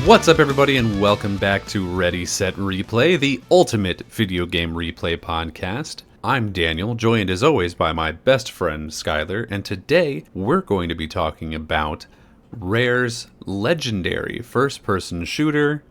What's up, everybody, and welcome back to Ready, Set, Replay, the ultimate video game replay podcast. I'm Daniel, joined as always by my best friend, Skyler, and today we're going to be talking about Rare's legendary first-person shooter,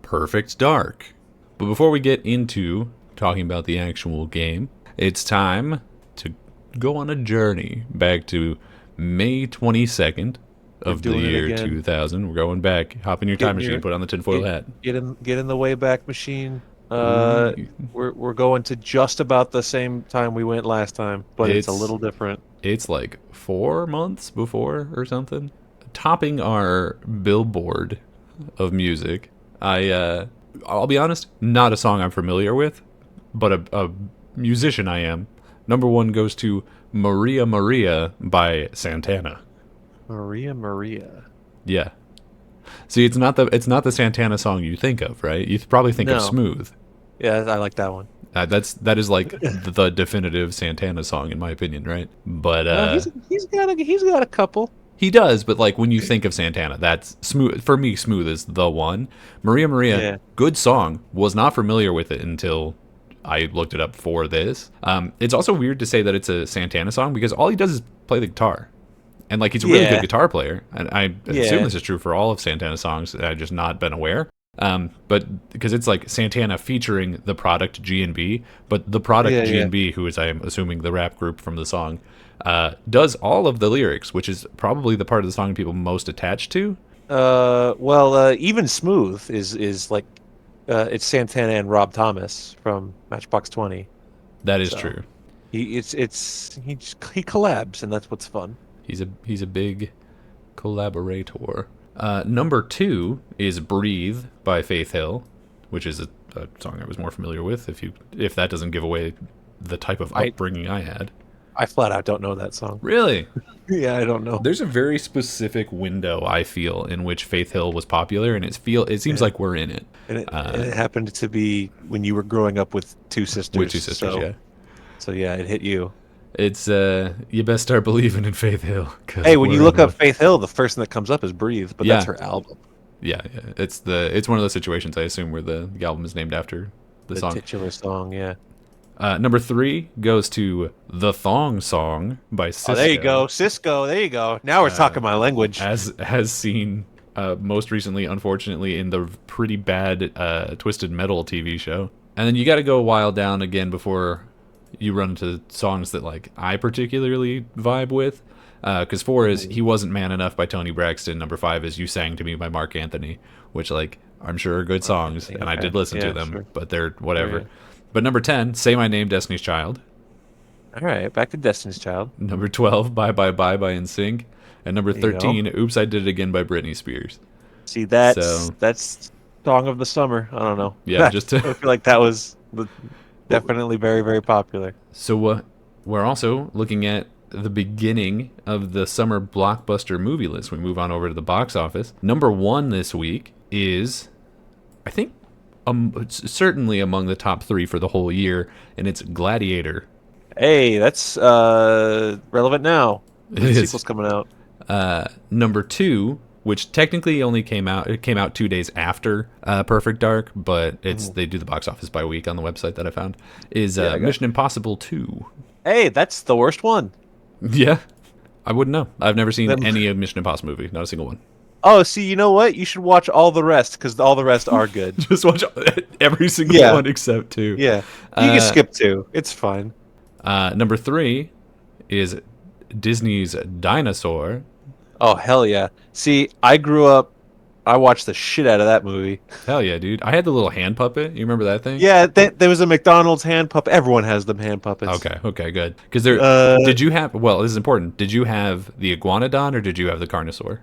Perfect Dark. But before we get into talking about the actual game, it's time to go on a journey back to May 22nd, of the year 2000. We're going back. Hop in your time machine, put on the tinfoil hat. Get in the Wayback Machine. We're going to just about the same time we went last time, but it's a little different. It's like 4 months before or something. Topping our billboard of music. I'll be honest, not a song I'm familiar with, but a musician I am. Number one goes to Maria Maria by Santana. Maria. Yeah. See, it's not the Santana song you think of, right? You probably think of Smooth. Yeah, I like that one. That is like the definitive Santana song in my opinion, right? But he's got a couple. He does, but like when you think of Santana, that's Smooth. For me, Smooth is the one. Maria Maria, good song. Was not familiar with it until I looked it up for this. It's also weird to say that it's a Santana song because all he does is play the guitar. And like he's a really good guitar player, and I assume this is true for all of Santana's songs. I've just not been aware. But because it's like Santana featuring the Product G&B, but the Product G&B, who is I'm assuming the rap group from the song, does all of the lyrics, which is probably the part of the song people most attached to. Even Smooth is like it's Santana and Rob Thomas from Matchbox 20. That is true. He collabs, and that's what's fun. He's a big collaborator. Number 2 is "Breathe" by Faith Hill, which is a song I was more familiar with. If that doesn't give away the type of upbringing I had, I flat out don't know that song. Really? Yeah, I don't know. There's a very specific window I feel in which Faith Hill was popular, and it seems like we're in it. And it happened to be when you were growing up with two sisters. With two sisters, yeah. So yeah, it hit you. It's you best start believing in Faith Hill. Hey, when you look up Faith Hill, the first thing that comes up is "Breathe," but that's her album. Yeah. It's one of those situations I assume where the album is named after the song. The titular song, yeah. Number 3 goes to "The Thong Song" by Cisco. Oh, there you go, Cisco. There you go. Now we're talking my language. As has seen most recently, unfortunately, in the pretty bad Twisted Metal TV show. And then you got to go a while down again before you run into songs that like I particularly vibe with, because 4 is "He Wasn't Man Enough" by Toni Braxton. Number 5 is "You Sang to Me" by Mark Anthony, which like I'm sure are good songs, and I did listen to them, but they're whatever. But number 10, "Say My Name, Destiny's Child." All right, back to Destiny's Child. Number 12, "Bye Bye Bye" by NSYNC, and number 13, "Oops, I Did It Again" by Britney Spears. See, that's song of the summer. I don't know. Yeah, I feel like that was definitely very, very popular. So we're also looking at the beginning of the summer blockbuster movie list. We move on over to the box office. Number 1 this week is, I think, certainly among the top 3 for the whole year, and it's Gladiator. Hey, that's relevant now. The sequel's coming out. Number 2, which technically only came out 2 days after Perfect Dark, but they do the box office by week on the website that I found, is Mission Impossible 2. Hey, that's the worst one. Yeah, I wouldn't know. I've never seen any Mission Impossible movie, not a single one. Oh, see, you know what? You should watch all the rest, because all the rest are good. Just watch every single one except 2. Yeah, you can skip 2. It's fine. Number 3 is Disney's Dinosaur. Oh, hell yeah. See, I watched the shit out of that movie. Hell yeah, dude. I had the little hand puppet. You remember that thing? Yeah, there was a McDonald's hand puppet. Everyone has them hand puppets. Okay, good. Because did you have, well, this is important, did you have the Iguanodon or did you have the Carnosaur?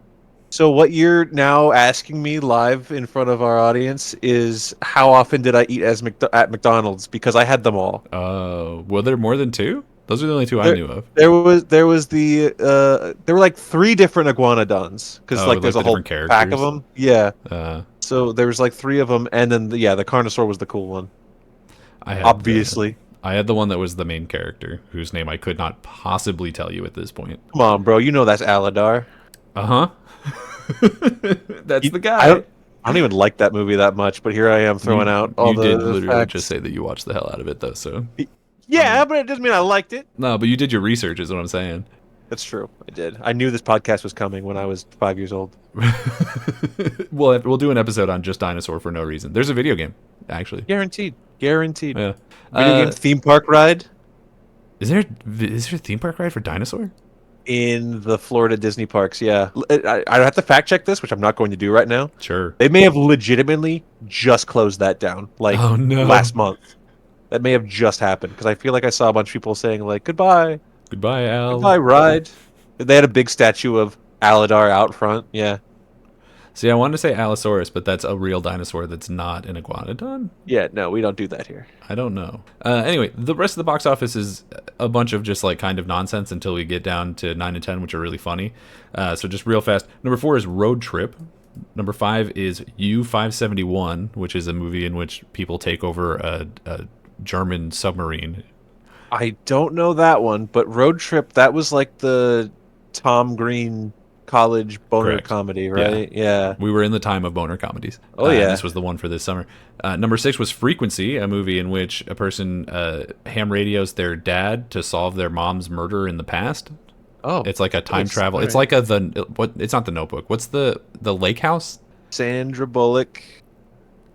So what you're now asking me live in front of our audience is how often did I eat at McDonald's? Because I had them all. Were there more than 2? Those are the only 2 I knew of. There were like 3 different iguanodons because there's a whole pack of them. Yeah. So there was like 3 of them, and then the Carnosaur was the cool one. Obviously. I had the one that was the main character, whose name I could not possibly tell you at this point. Come on, bro. You know that's Aladar. Uh-huh. That's the guy. I don't even like that movie that much, but here I am throwing out all the You did literally facts. just say that you watched the hell out of it, though, so... Yeah, but it doesn't mean I liked it. No, but you did your research, is what I'm saying. That's true. I did. I knew this podcast was coming when I was 5 years old. We'll do an episode on just Dinosaur for no reason. There's a video game, actually. Guaranteed. Yeah. Video game theme park ride. Is there a theme park ride for Dinosaur? In the Florida Disney parks, yeah. I have to fact check this, which I'm not going to do right now. Sure. They may have legitimately just closed that down, like last month. That may have just happened because I feel like I saw a bunch of people saying like goodbye, Al, goodbye ride. They had a big statue of Aladar out front. Yeah. See, I wanted to say Allosaurus, but that's a real dinosaur that's not an iguanodon. Yeah, no, we don't do that here. I don't know. Anyway, the rest of the box office is a bunch of just like kind of nonsense until we get down to 9 and 10, which are really funny. So just real fast. Number 4 is Road Trip. Number 5 is U-571, which is a movie in which people take over a German submarine. I don't know that one, but Road Trip, that was like the Tom Green college boner comedy, right? Yeah. We were in the time of boner comedies. Oh, yeah. This was the one for this summer. Number 6 was Frequency, a movie in which a person ham radios their dad to solve their mom's murder in the past. Oh. It's like a time travel. Right. It's like it's not The Notebook. What's the Lake House? Sandra Bullock,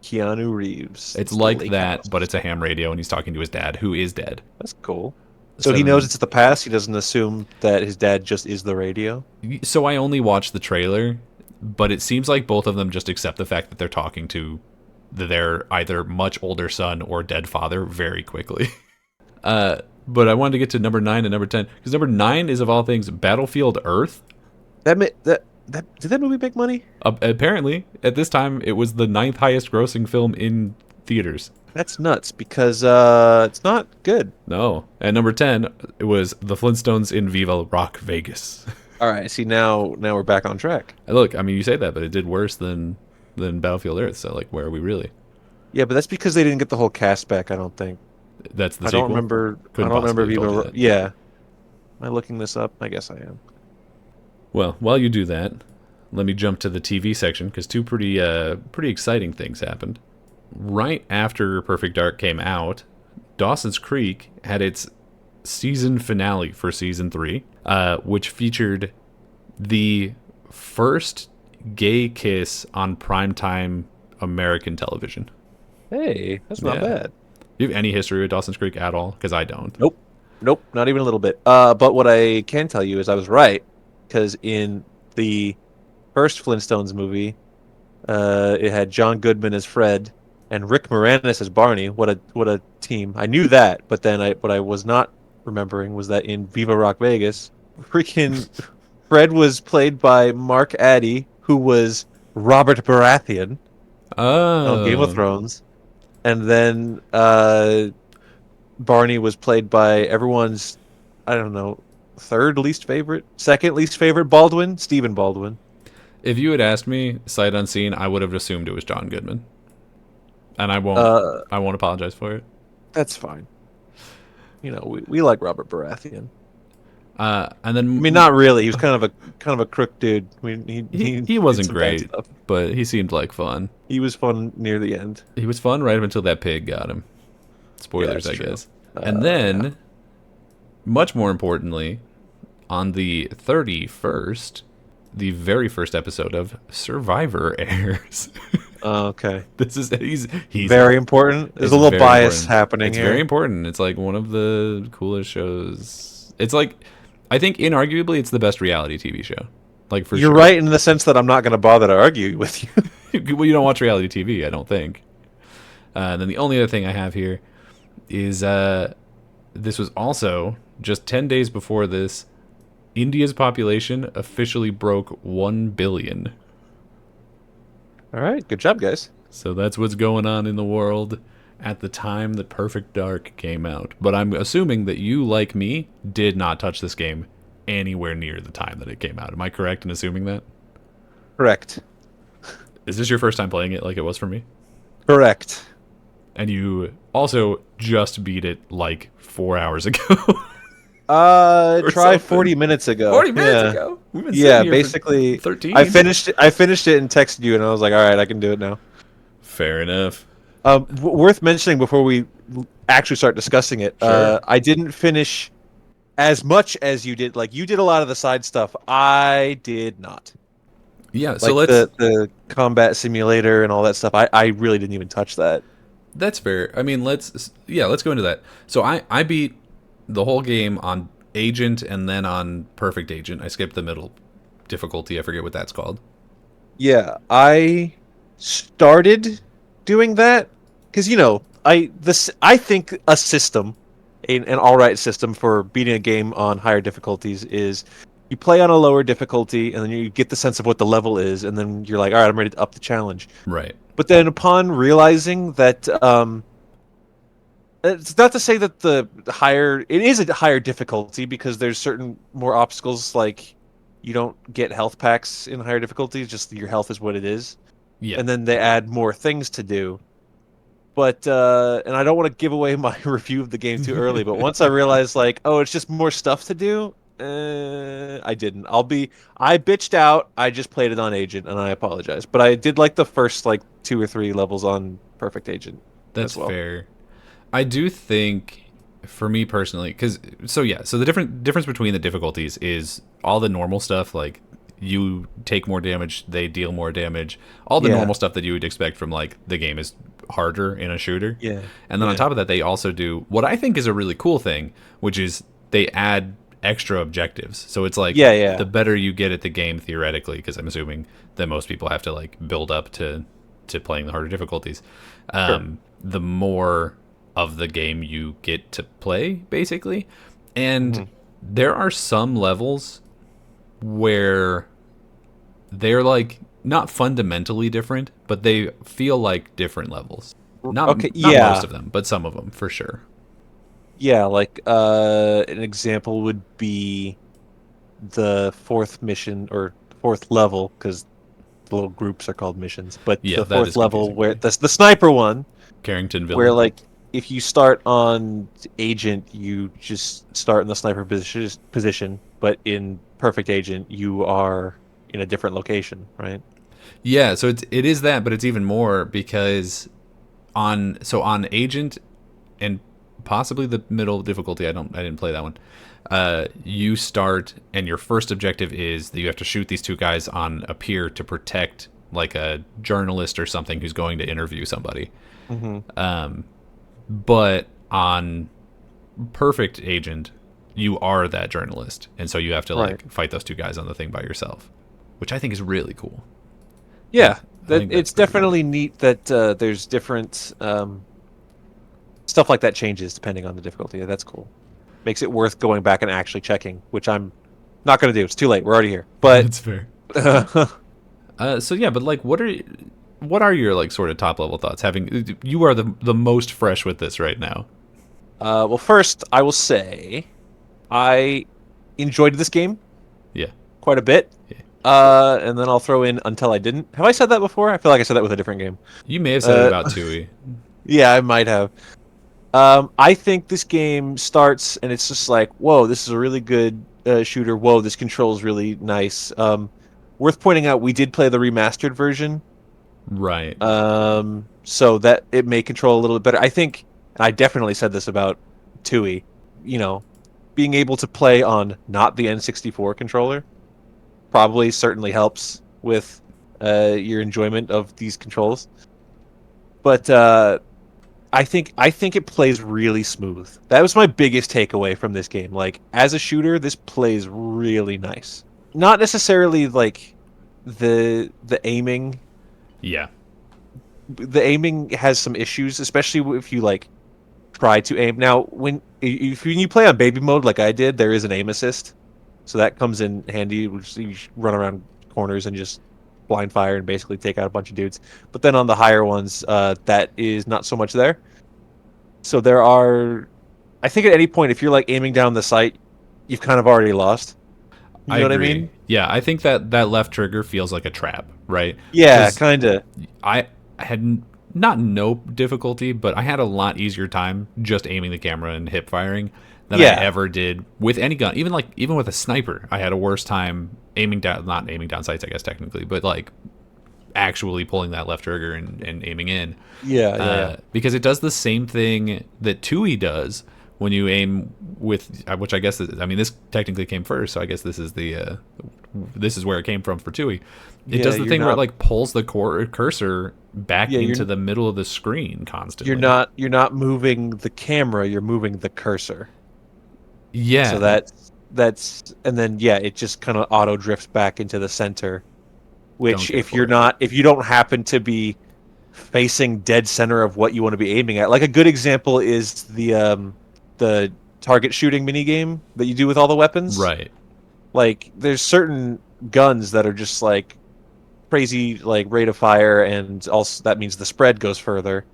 Keanu Reeves. It's like that, house. But it's a ham radio and he's talking to his dad, who is dead. That's cool. So he knows it's the past. He doesn't assume that his dad just is the radio. So I only watched the trailer, but it seems like both of them just accept the fact that they're talking to their either much older son or dead father very quickly. But I wanted to get to number 9 and number 10 because number 9 is of all things Battlefield Earth. Did that movie make money? Apparently, at this time, it was the 9th highest grossing film in theaters. That's nuts because it's not good. No. And number 10, it was The Flintstones in Viva Rock Vegas. All right. See, now we're back on track. Look, I mean, you say that, but it did worse than Battlefield Earth. So, like, where are we really? Yeah, but that's because they didn't get the whole cast back, I don't think. That's the sequel? I don't remember Viva. Yeah. Am I looking this up? I guess I am. Well, while you do that, let me jump to the TV section because two pretty exciting things happened. Right after Perfect Dark came out, Dawson's Creek had its season finale for season 3, which featured the first gay kiss on primetime American television. Hey, that's not bad. Do you have any history with Dawson's Creek at all? Because I don't. Nope, not even a little bit. But what I can tell you is I was right, because in the first Flintstones movie, it had John Goodman as Fred and Rick Moranis as Barney. What a team! I knew that, but then what I was not remembering was that in Viva Rock Vegas, freaking Fred was played by Mark Addy, who was Robert Baratheon on Game of Thrones, and then Barney was played by everyone's, I don't know, second least favorite Baldwin, Stephen Baldwin. If you had asked me sight unseen, I would have assumed it was John Goodman. And I won't apologize for it. That's fine. You know, we like Robert Baratheon. And then I mean, not really. He was kind of a crook dude. I mean, he wasn't great, but he seemed like fun. He was fun near the end. He was fun right up until that pig got him. Spoilers, I guess. And then, much more importantly, on the 31st, the very first episode of Survivor airs. Okay. He's very important. There's a little bias happening here. It's very important. It's like one of the coolest shows. It's like, I think inarguably it's the best reality TV show. Like for sure. You're right in the sense that I'm not going to bother to argue with you. Well, you don't watch reality TV, I don't think. Then the only other thing I have here is this was also just 10 days before this, India's population officially broke 1 billion. All right, good job, guys. So that's what's going on in the world at the time that Perfect Dark came out. But I'm assuming that you, like me, did not touch this game anywhere near the time that it came out. Am I correct in assuming that? Correct. Is this your first time playing it like it was for me? Correct. And you also just beat it like 4 hours ago. Try 40 minutes ago. 40 minutes ago? We've been sitting Yeah, here for basically, 13. I finished it and texted you, and I was like, all right, I can do it now. Fair enough. Worth mentioning before we actually start discussing it. Sure. I didn't finish as much as you did. Like you did a lot of the side stuff. I did not. Yeah, so Like let's the combat simulator and all that stuff. I really didn't even touch that. that's fair. I mean, let's go into that. So I beat the whole game on Agent and then on Perfect Agent. I skipped the middle difficulty. I forget what that's called. Yeah, I started doing that because I think a system, an all right system for beating a game on higher difficulties is you play on a lower difficulty and then you get the sense of what the level is, and then you're like, all right, I'm ready to up the challenge. Right. But then upon realizing that, it's not to say that it is a higher difficulty because there's certain more obstacles, like you don't get health packs in higher difficulties, just your health is what it is. Yeah. And then they add more things to do. But and I don't want to give away my review of the game too early, but once I realized like, oh, it's just more stuff to do, I didn't. I bitched out. I just played it on Agent and I apologize. But I did like the first like 2 or 3 levels on Perfect Agent That's as well. fair. I do think, for me personally, so the difference between the difficulties is all the normal stuff, like you take more damage, they deal more damage, all the Yeah. normal stuff that you would expect from like the game is harder in a shooter. Yeah. And then on Yeah. top of that, they also do what I think is a really cool thing, which is they add extra objectives. So it's like Yeah, yeah. the better you get at the game theoretically, because I'm assuming that most people have to like build up to playing the harder difficulties. Sure. The more of the game you get to play, basically. And Mhm. there are some levels where they're like not fundamentally different, but they feel like different levels. Okay, Not yeah. most of them, but some of them for sure. Yeah, like an example would be the fourth mission or fourth level, because the little groups are called missions. But Yeah, the that fourth is level confusing to where me. the sniper one, Carrington where Villa. like if you start on Agent, you just start in the sniper position, but in Perfect Agent, you are in a different location, right? Yeah, so it is that, but it's even more because on Agent and possibly the middle difficulty, I didn't play that one. You start and your first objective is that you have to shoot these two guys on a pier to protect like a journalist or something who's going to interview somebody. Mm-hmm. But on Perfect Agent, you are that journalist, and so you have to Right. like fight those two guys on the thing by yourself, which I think is really cool. Yeah, I that think that's it's pretty cool. definitely neat that there's different stuff like that changes depending on the difficulty. Yeah, that's cool. Makes it worth going back and actually checking, which I'm not going to do. It's too late. We're already here. But That's fair. So yeah, but like, what are your like sort of top level thoughts? Having you are the most fresh with this right now. well, first I will say I enjoyed this game Yeah. quite a bit. Yeah. And then I'll throw in Until I Didn't. Have I said that before? I feel like I said that with a different game. You may have said it Uh, about Tui. yeah, I might have. I think this game starts and it's just like, whoa, this is a really good shooter. Whoa, this controls really nice. Worth pointing out, we did play the remastered version, Right. so that it may control a little bit better. I think, and I definitely said this about Tui, being able to play on not the N64 controller probably certainly helps with your enjoyment of these controls. But I think it plays really smooth. That was my biggest takeaway from this game. Like as a shooter, this plays really nice. Not necessarily like the aiming. Yeah. The aiming has some issues, especially if you like try to aim. Now, when you play on baby mode like I did, there is an aim assist, so that comes in handy. Which you run around corners and just blind fire and basically take out a bunch of dudes. But then on the higher ones, that is not so much there. So there are, I think at any point, if you're like aiming down the sight, you've kind of already lost. You I know what I agree. mean? Yeah, I think that left trigger feels like a trap, right? Yeah, 'Cause kind of. I had not no difficulty, but I had a lot easier time just aiming the camera and hip firing than I ever did with any gun. Even with a sniper, I had a worse time aiming down, not aiming down sights, I guess technically, but like actually pulling that left trigger and aiming in. Because it does the same thing that Tui does when you aim with, which I guess is, I mean, this technically came first, so I guess this is where it came from for Tui. It does the thing where it like pulls the cursor back into the middle of the screen constantly. You're not moving the camera, you're moving the cursor. Yeah. So that's and then it just kind of auto drifts back into the center. Which if you don't happen to be facing dead center of what you want to be aiming at, like a good example is the target shooting mini game that you do with all the weapons. Right. Like there's certain guns that are just like crazy like rate of fire, and also that means the spread goes further.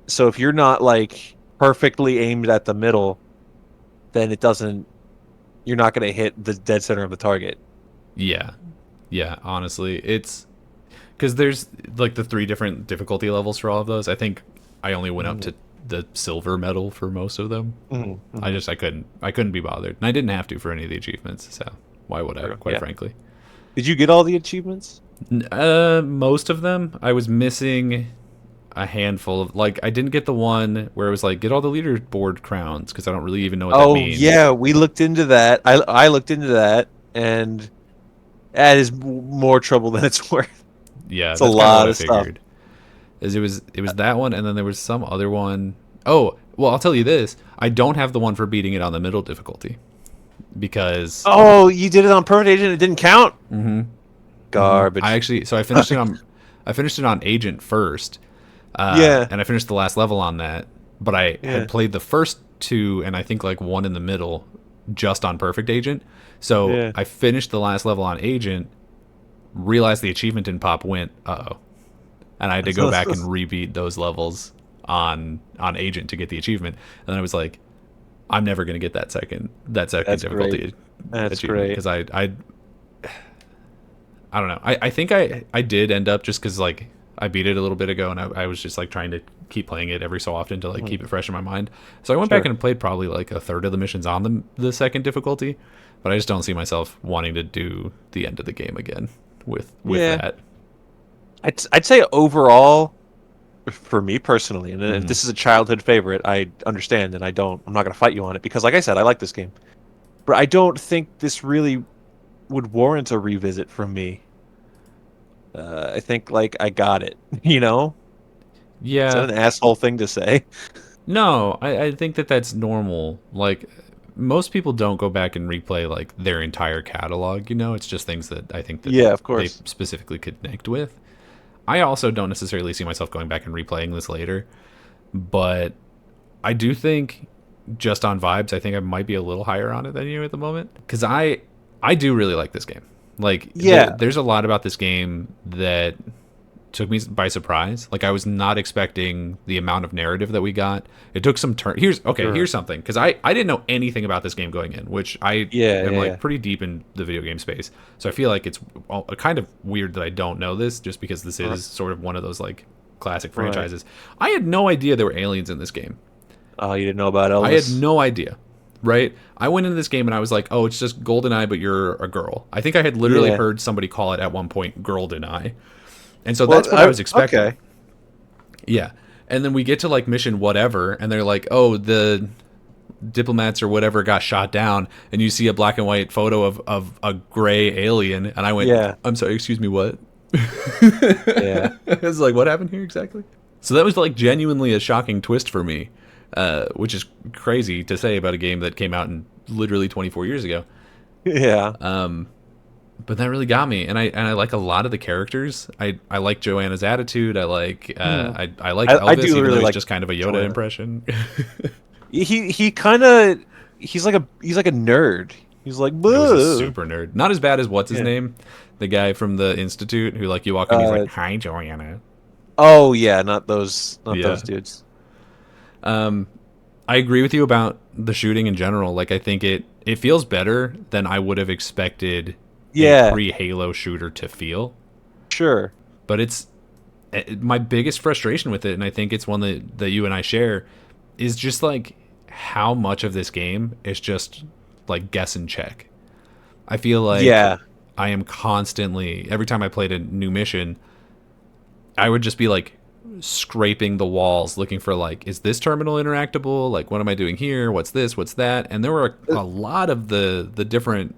So if you're not like perfectly aimed at the middle, then you're not going to hit the dead center of the target. Yeah, honestly, it's because there's like the 3 different difficulty levels for all of those. I think I only went up to the silver medal for most of them. I couldn't be bothered, and I didn't have to for any of the achievements. So why would I? Quite frankly. Did you get all the achievements? Most of them. I was missing a handful of, like, I didn't get the one where it was like get all the leaderboard crowns, because I don't really even know what that means. Oh yeah, we looked into that. I looked into that, and that is more trouble than it's worth. Yeah, it's a lot of stuff. It was that one, and then there was some other one. Oh, well, I'll tell you this: I don't have the one for beating it on the middle difficulty, because you did it on permanent agent. It didn't count. Garbage. I finished it on agent first. And I finished the last level on that, but I had played the first 2 and I think like one in the middle just on perfect agent. So I finished the last level on agent, realized the achievement didn't pop, went uh-oh, and I had to go back and rebeat those levels on agent to get the achievement. And then I was like, I'm never gonna get that second difficulty achievement, because I don't know. I think I did end up, just because like I beat it a little bit ago, and I was just like trying to keep playing it every so often to like keep it fresh in my mind. So I went back and played probably like a third of the missions on the second difficulty, but I just don't see myself wanting to do the end of the game again with that. I'd say overall, for me personally, and if this is a childhood favorite, I understand, and I'm not going to fight you on it, because like I said, I like this game, but I don't think this really would warrant a revisit from me. I think like I got it, you know? Yeah. Is that an asshole thing to say? No, I think that's normal. Like, most people don't go back and replay like their entire catalog, you know? It's just things that I think that of course, they specifically connect with. I also don't necessarily see myself going back and replaying this later, but I do think, just on vibes, I think I might be a little higher on it than you at the moment, because I do really like this game. Like, there's a lot about this game that took me by surprise. Like, I was not expecting the amount of narrative that we got. It took some turn. Here's something, because I didn't know anything about this game going in, which I am like pretty deep in the video game space. So I feel like it's kind of weird that I don't know this, just because this is sort of one of those like classic franchises. I had no idea there were aliens in this game. Oh, you didn't know about Elvis? I had no idea. Right? I went into this game and I was like, oh, it's just GoldenEye, but you're a girl. I think I had literally heard somebody call it at one point GoldenEye. And so that's what I was expecting. Okay. Yeah. And then we get to like mission whatever, and they're like, oh, the diplomats or whatever got shot down, and you see a black and white photo of a gray alien, and I went, I'm sorry, excuse me, what? I was like, what happened here exactly? So that was like genuinely a shocking twist for me. Which is crazy to say about a game that came out in literally 24 years ago. Yeah. But that really got me, and I like a lot of the characters. I like Joanna's attitude. I like Elvis, I do even really though he's just kind of a Yoda Joanna impression. he's like a nerd. He's like, he's a super nerd. Not as bad as what's his name, the guy from the Institute who like you walk in, he's like, hi Joanna. Oh yeah, not those dudes. I agree with you about the shooting in general. Like, I think it feels better than I would have expected a pre-Halo shooter to feel. Sure. But it's my biggest frustration with it, and I think it's one that you and I share, is just like how much of this game is just like guess and check. I feel like Yeah. I am constantly, every time I played a new mission, I would just be like scraping the walls looking for like, is this terminal interactable? Like, what am I doing here? What's this? What's that? And there were a lot of the different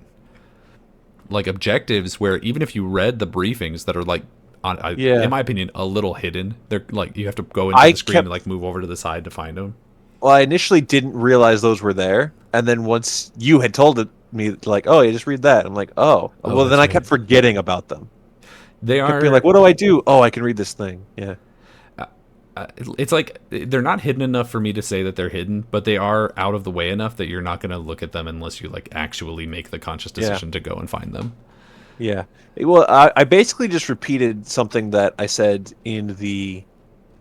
like objectives where even if you read the briefings that are like, in my opinion, a little hidden. They're like, you have to go into the screen and like move over to the side to find them. Well, I initially didn't realize those were there, and then once you had told me, like, "Oh, you just read that," I'm like, "Oh." Well, then I kept forgetting about them. They I kept are being like, "What do I do?" Oh, I can read this thing. Yeah. It's like they're not hidden enough for me to say that they're hidden, but they are out of the way enough that you're not going to look at them unless you like actually make the conscious decision to go and find them. Yeah. Well, I basically just repeated something that I said in the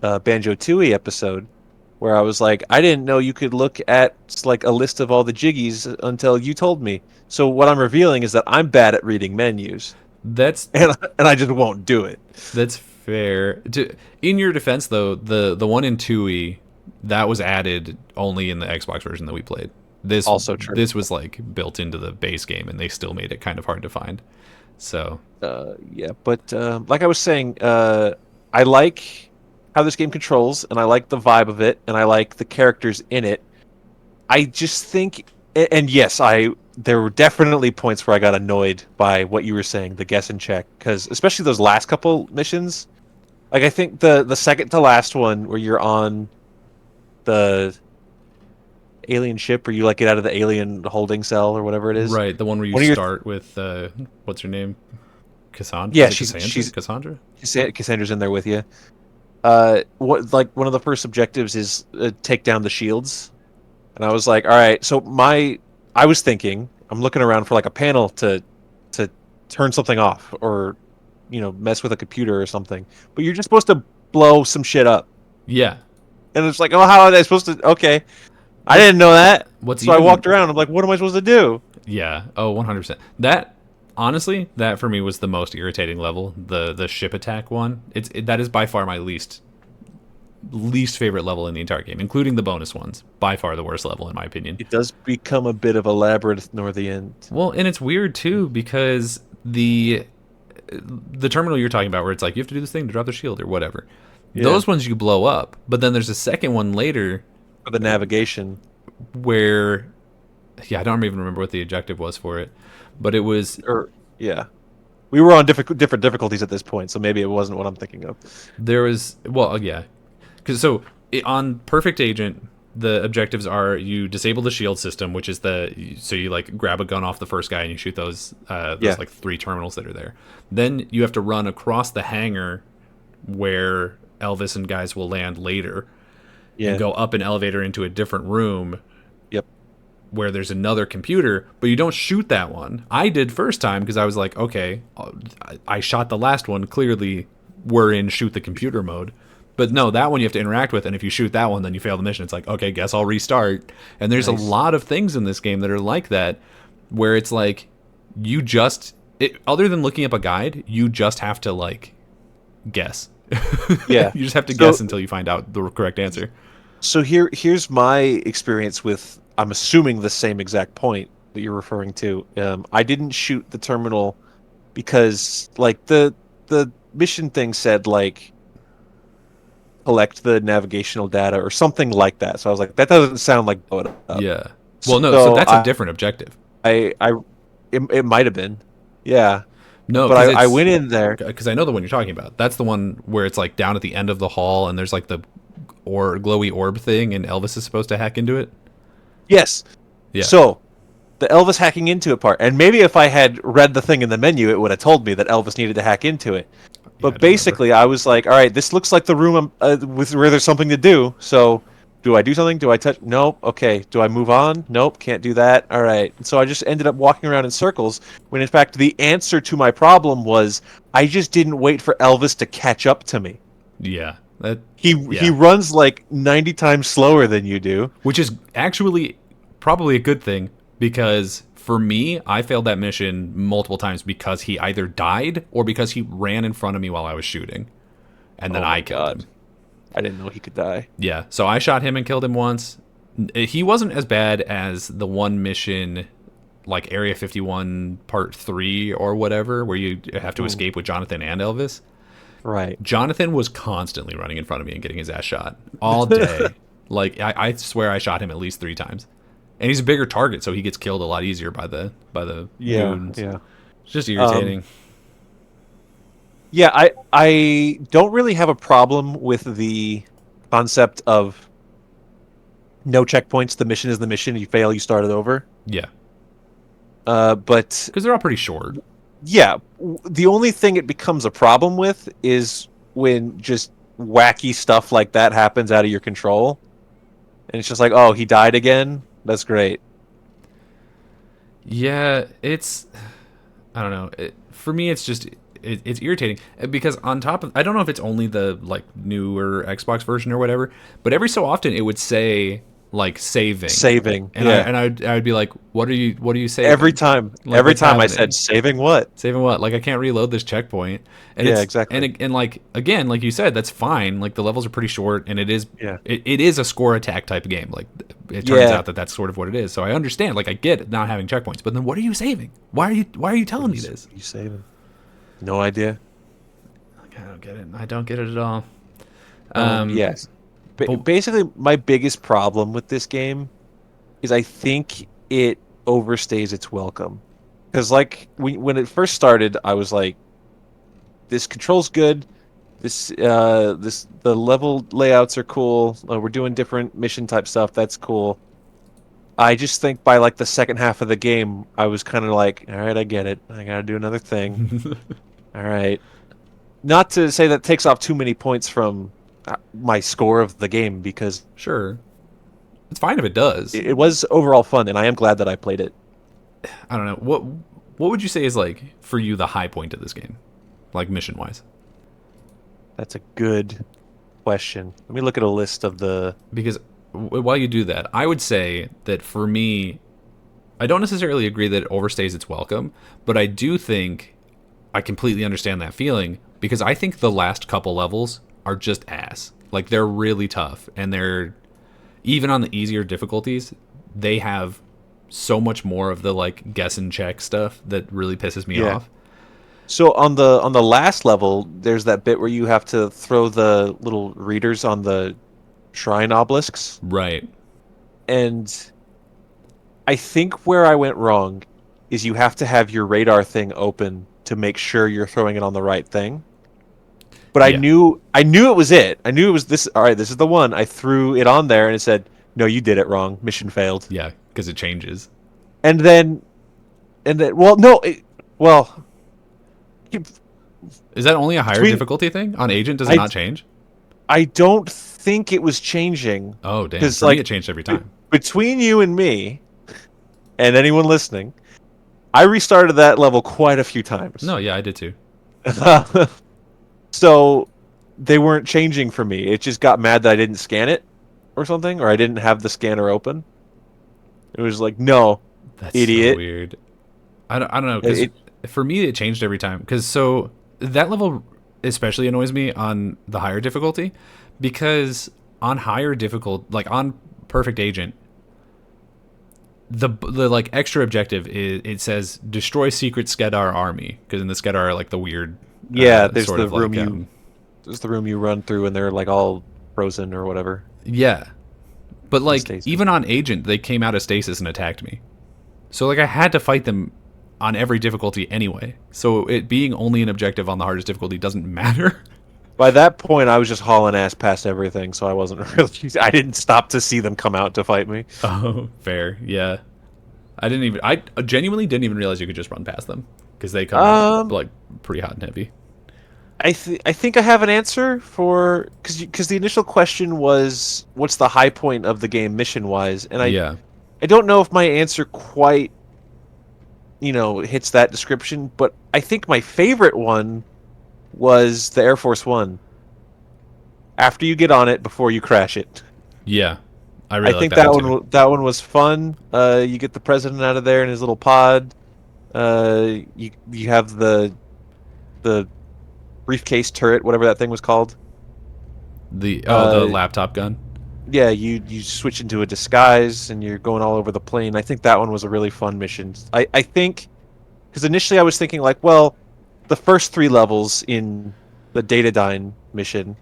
Banjo-Tooie episode, where I was like, I didn't know you could look at like a list of all the jiggies until you told me. So what I'm revealing is that I'm bad at reading menus. And I just won't do it. That's fair. In your defense, though, the one in Tooie, that was added only in the Xbox version that we played. This also true. This was like built into the base game, and they still made it kind of hard to find. So yeah, but like I was saying, I like how this game controls, and I like the vibe of it, and I like the characters in it. I just think, and yes, there were definitely points where I got annoyed by what you were saying, the guess and check, because especially those last couple missions, like I think the second to last one where you're on the alien ship, or you like get out of the alien holding cell or whatever it is. Right, the one where you start with what's her name? Cassandra? Yeah, she's Cassandra. Cassandra's in there with you. What like one of the first objectives is take down the shields, and I was like, all right. So I was thinking, I'm looking around for like a panel to turn something off, or mess with a computer or something. But you're just supposed to blow some shit up. Yeah. And it's like, oh, how are they supposed to? Okay, I didn't know that. I walked around. I'm like, what am I supposed to do? Yeah. Oh, 100%. That. Honestly, that for me was the most irritating level, the ship attack one. That is by far my least favorite level in the entire game, including the bonus ones. By far the worst level in my opinion. It does become a bit of a labyrinth near the end. Well, and it's weird too because the terminal you're talking about where it's like you have to do this thing to drop the shield or whatever. Yeah. Those ones you blow up, but then there's a second one later for the navigation where I don't even remember what the objective was for it. But it was... We were on different difficulties at this point, so maybe it wasn't what I'm thinking of. There was... Well, yeah. Because on Perfect Agent, the objectives are you disable the shield system, which is so you like grab a gun off the first guy and you shoot those like 3 terminals that are there. Then you have to run across the hangar where Elvis and guys will land later and go up an elevator into a different room where there's another computer, but you don't shoot that one. I did first time because I was like, okay, I shot the last one. Clearly, we're in shoot the computer mode. But no, that one you have to interact with, and if you shoot that one, then you fail the mission. It's like, okay, guess I'll restart. And there's a lot of things in this game that are like that, where it's like, other than looking up a guide, you just have to, like, guess. Yeah. You just have to guess until you find out the correct answer. So here's my experience with... I'm assuming the same exact point that you're referring to. I didn't shoot the terminal because, like, the mission thing said, like, collect the navigational data or something like that. So I was like, that doesn't sound like blow it up. Yeah. Well, no. So that's a different objective. It might have been. Yeah. No, but I went in there because I know the one you're talking about. That's the one where it's like down at the end of the hall and there's like the glowy orb thing, and Elvis is supposed to hack into it. Yes. Yeah. So, the Elvis hacking into it part, and maybe if I had read the thing in the menu, it would have told me that Elvis needed to hack into it. But basically, I was like, all right, this looks like the room with where there's something to do. So, do I do something? Do I touch? Nope. Okay. Do I move on? Nope. Can't do that. All right. So I just ended up walking around in circles, when in fact the answer to my problem was I just didn't wait for Elvis to catch up to me. Yeah. He runs like 90 times slower than you do. Which is actually probably a good thing, because for me, I failed that mission multiple times because he either died or because he ran in front of me while I was shooting. And then I killed him. I didn't know he could die. Yeah, so I shot him and killed him once. He wasn't as bad as the one mission, like Area 51 Part 3 or whatever, where you have to escape with Jonathan and Elvis. Right. Jonathan was constantly running in front of me and getting his ass shot all day. Like I swear I shot him at least 3 times, and he's a bigger target, so he gets killed a lot easier by the wounds. Yeah. It's just irritating. Yeah, I don't really have a problem with the concept of no checkpoints. The mission is the mission. You fail, you start it over. Yeah, but because they're all pretty short. Yeah, the only thing it becomes a problem with is when just wacky stuff like that happens out of your control, and it's just like, oh, he died again. That's great. Yeah, I don't know. For me, it's just it's irritating because on top of, I don't know if it's only the like newer Xbox version or whatever, but every so often it would say like saving, and yeah. I'd be like, what are you saving? Every time I said saving what? Like I can't reload this checkpoint. And yeah, exactly. And like again, like you said, that's fine. Like the levels are pretty short, and it is it is a score attack type of game. Like it turns out that that's sort of what it is. So I understand. Like I get it not having checkpoints, but then what are you saving? Why are you telling me this? You saving? No idea. Like, I don't get it. I don't get it at all. Yes. Basically, my biggest problem with this game is I think it overstays its welcome. Because, like, when it first started, I was like, "This control's good. The level layouts are cool. We're doing different mission type stuff. That's cool." I just think by like the second half of the game, I was kind of like, "All right, I get it. I gotta do another thing." All right. Not to say that takes off too many points from my score of the game, because sure, it's fine if it does. It was overall fun, and I am glad that I played it. I don't know, what would you say is like for you the high point of this game, like mission wise? That's a good question. Let me look at a list of the, because while you do that, I would say that for me, I don't necessarily agree that it overstays its welcome, but I do think I completely understand that feeling, because I think the last couple levels are just ass. Like they're really tough, and they're even on the easier difficulties, they have so much more of the like guess and check stuff that really pisses me off. So on the last level, there's that bit where you have to throw the little readers on the shrine obelisks. Right. And I think where I went wrong is you have to have your radar thing open to make sure you're throwing it on the right thing. But I knew it was it. I knew it was this. All right, this is the one. I threw it on there, and it said, "No, you did it wrong. Mission failed." Yeah, because it changes. And then, well, no, well, is that only a higher difficulty thing on Agent? Does it not change? I don't think it was changing. Oh, damn! For me, it changed every time. Between you and me, and anyone listening, I restarted that level quite a few times. No, yeah, I did too. So they weren't changing for me. It just got mad that I didn't scan it or something, or I didn't have the scanner open. It was like, no, that's idiot. So weird. I don't know, because for me it changed every time. Because so that level especially annoys me on the higher difficulty, because on higher difficult, like on Perfect Agent, the like extra objective is, it says destroy secret Skedar army, because in the Skedar are like the weird. There's the room there's the room you run through, and they're like all frozen or whatever. Yeah, but like even on Agent, they came out of stasis and attacked me. So like I had to fight them on every difficulty anyway. So it being only an objective on the hardest difficulty doesn't matter. By that point, I was just hauling ass past everything, so I wasn't really. I didn't stop to see them come out to fight me. Oh, fair, yeah. I genuinely didn't even realize you could just run past them, because they come out like pretty hot and heavy. I think I have an answer for, because the initial question was what's the high point of the game mission wise, and I don't know if my answer quite hits that description, but I think my favorite one was the Air Force One. After you get on it, before you crash it. Yeah, I think that one was fun. You get the president out of there in his little pod. You have the briefcase turret, whatever that thing was called. The laptop gun. yeah, you switch into a disguise and you're going all over the plane. I think that one was a really fun mission. I think because initially I was thinking like, well, the first three levels in the Datadyne mission,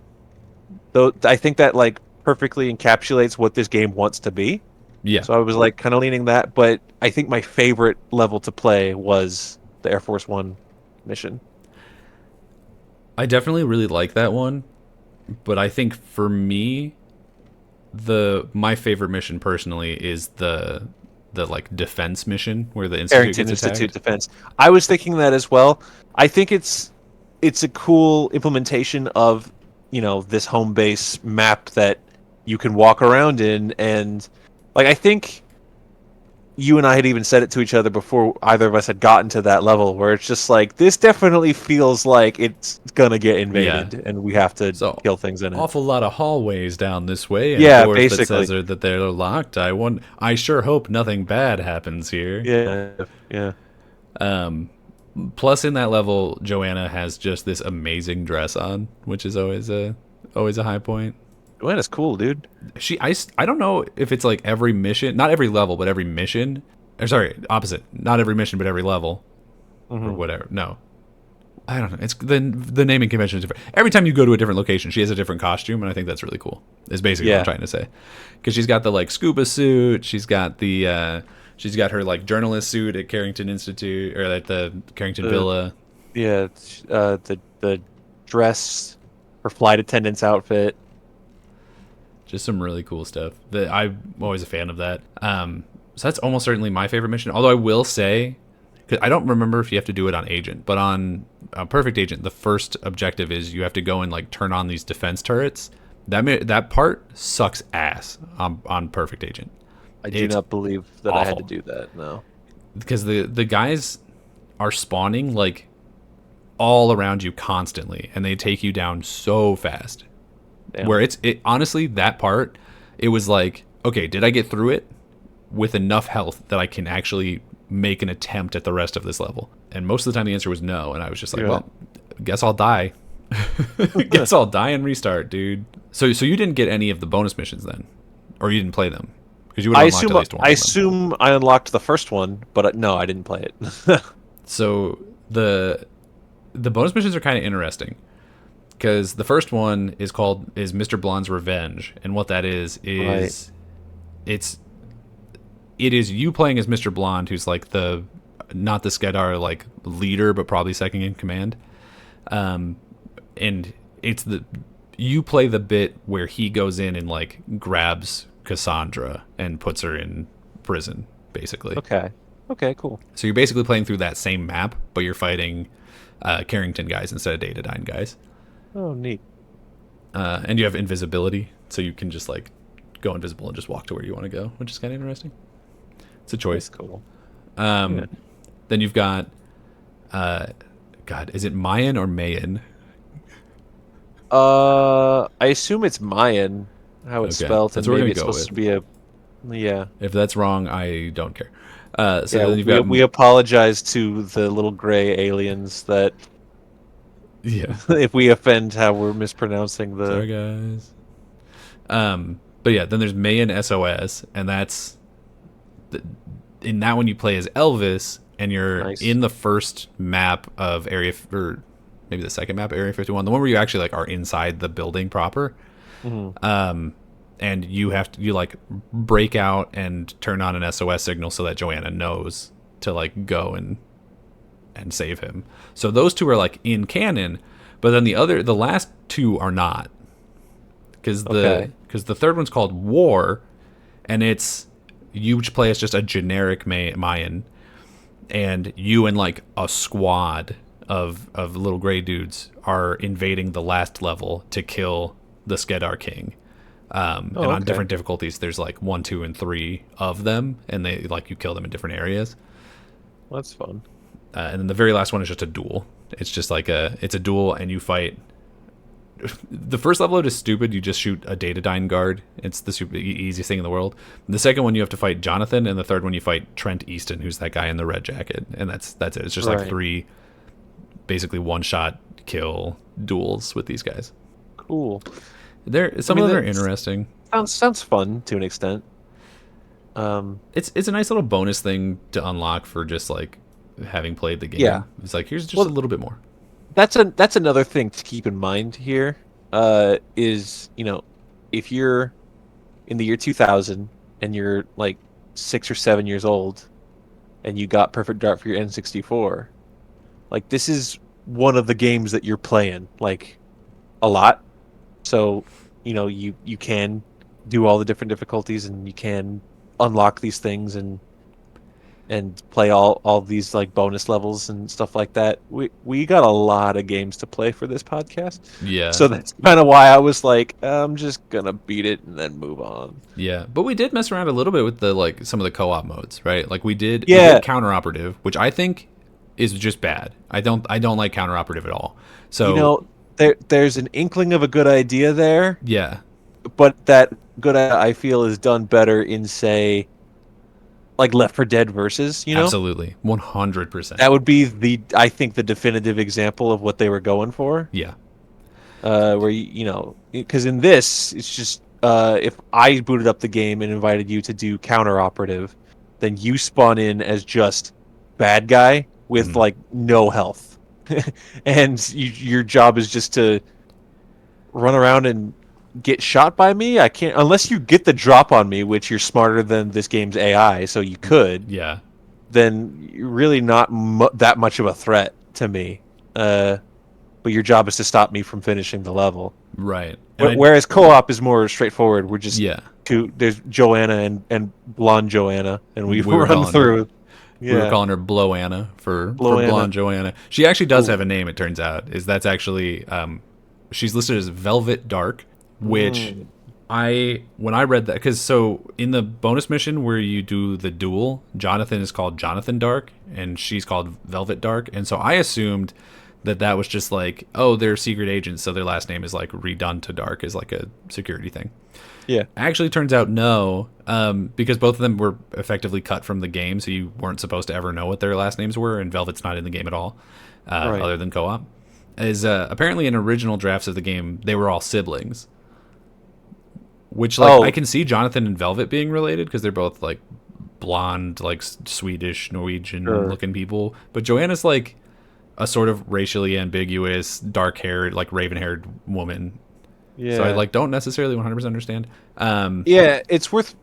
though, I think that like perfectly encapsulates what this game wants to be. Yeah, So I was like kind of leaning that, but I think my favorite level to play was the Air Force One mission. I definitely really like that one, but I think for me, the my favorite mission personally is the like defense mission where the institute Arrington gets Institute attacked. Defense. I was thinking that as well. I think it's a cool implementation of, this home base map that you can walk around in, and like I think you and I had even said it to each other before either of us had gotten to that level where it's just like this definitely feels like it's gonna get Yeah, invaded and we have to so kill things in it. awful lot of hallways down this way and Yeah, doors that basically. says that they're locked. I sure hope nothing bad happens here. Yeah, yeah. Um, Plus in that level, Joanna has just this amazing dress on, which is always a high point. Man, it's cool, dude. I don't know if it's like every mission, not every level, but every mission. Or sorry, opposite. Not every mission, but every level, or Hmm. whatever. No, I don't know. It's the naming convention is different. Every time you go to a different location, she has a different costume, and I think that's really cool. Is basically what I'm Yeah. trying to say, because she's got the like scuba suit. She's got her like journalist suit at Carrington Institute or at the Carrington The Villa. Yeah, the dress, her flight attendant's outfit. Just some really cool stuff. I'm always a fan of that. So that's almost certainly my favorite mission. Although I will say, because I don't remember if you have to do it on Agent, but on Perfect Agent, the first objective is you have to go and like turn on these defense turrets. That part sucks ass on Perfect Agent. I do It's not believe that I had to awful do that. No. because the guys are spawning like all around you constantly, and they take you down so fast. Damn. Where it honestly that part, it was like, okay, did I get through it with enough health that I can actually make an attempt at the rest of this level? And most of the time the answer was no, and I was just like, Yeah. well, guess I'll die. Guess I'll die and restart, dude. So you didn't get any of the bonus missions then, or you didn't play them because you would I have unlocked assume at least one. I of them. assume I unlocked the first one, but no, I didn't play it. So the bonus missions are kind of interesting because the first one is Mr. Blonde's Revenge, and what that is Right. it's it is you playing as Mr. Blonde, who's like the not the Skedar like leader, but probably second in command. And it's you play the bit where he goes in and like grabs Cassandra and puts her in prison, basically. Okay. Okay. Cool. So you're basically playing through that same map, but you're fighting Carrington guys instead of Datadyne guys. Oh, neat. And you have invisibility, so you can just like go invisible and just walk to where you want to go, which is kind of interesting. It's a choice. That's cool. Um, Then you've got, God, is it Mayan or Mayan? I assume it's Mayan, how it's Okay, spelled, that's and what we're maybe gonna it's go supposed to be a. Yeah. If that's wrong, I don't care. So Yeah. then you've We got we apologize to the little gray aliens that yeah. if we offend how we're mispronouncing the. Sorry guys. But yeah, then there's Mayan SOS, and that's in that one you play as Elvis, and you're Nice. in the first map of or maybe the second map, Area 51, the one where you actually like are inside the building proper. Mhm. And you like break out and turn on an SOS signal so that Joanna knows to like go and save him. So those two are like in canon, but then the last two are not, because Okay. the third one's called War, and it's you play as just a generic Mayan, and you and like a squad of little gray dudes are invading the last level to kill the Skedar King. And on okay. different difficulties, there's like 1, 2, and 3 of them, and they like you kill them in different areas. Well, that's fun. And then the very last one is just a duel. It's just like it's a duel, and you fight. The first level is stupid. You just shoot a Datadyne guard. It's the easiest thing in the world. The second one you have to fight Jonathan, and the third one you fight Trent Easton, who's that guy in the red jacket, and that's it. It's just like Right. 3, basically one shot kill duels with these guys. Cool. Some of them are that's- interesting. Sounds fun to an extent. Um, It's a nice little bonus thing to unlock for just like having played the yeah. game. It's like here's just a Well, little bit more. that's another thing to keep in mind here. Is if you're in the year 2000 and you're like 6 or 7 years old and you got Perfect Dark for your N64, like this is one of the games that you're playing like a lot. So, you can do all the different difficulties and you can unlock these things and play all these like bonus levels and stuff like that. We got a lot of games to play for this podcast. Yeah, So that's kind of why I was like, I'm just gonna beat it and then move on. yeah. But we did mess around a little bit with the like some of the co-op modes, right? Like we did Yeah, counter operative, which I think is just bad. I don't like counter operative at all. you So know, there's an inkling of a good idea there, yeah, but that good I feel is done better in say like Left 4 Dead versus. absolutely, 100%. That would be I think the definitive example of what they were going for. Yeah, Where because in this it's just if I booted up the game and invited you to do counter operative, then you spawn in as just bad guy with mhm. like no health, and your job is just to run around and get shot by me. I can't unless you get the drop on me, which you're smarter than this game's AI, so you could. Yeah, Then you're really not that much of a threat to me. But your job is to stop me from finishing the level. right. And Whereas co-op is more straightforward. We're just yeah, there's Joanna and blonde Joanna, and we we were run calling her through. we were Yeah, calling her Bloanna for Bloanna. blonde Joanna. She actually does Ooh. have a name. It turns out is that's actually she's listed as Velvet Dark, which Mm. when I read that because so in the bonus mission where you do the duel, Jonathan is called Jonathan Dark and she's called Velvet Dark, and so I assumed that was just like, oh, they're secret agents, so their last name is like redone to Dark as like a security thing. Yeah. Actually, turns out no, because both of them were effectively cut from the game, so you weren't supposed to ever know what their last names were, and Velvet's not in the game at all, Right. other than co-op. Is apparently in original drafts of the game, they were all siblings. Which like I Oh, can see Jonathan and Velvet being related because they're both like blonde, like Swedish, Norwegian sure. looking people, but Joanna's like a sort of racially ambiguous, dark haired, like raven haired woman. So I Yeah. like don't necessarily 100% understand. Yeah. It's worth.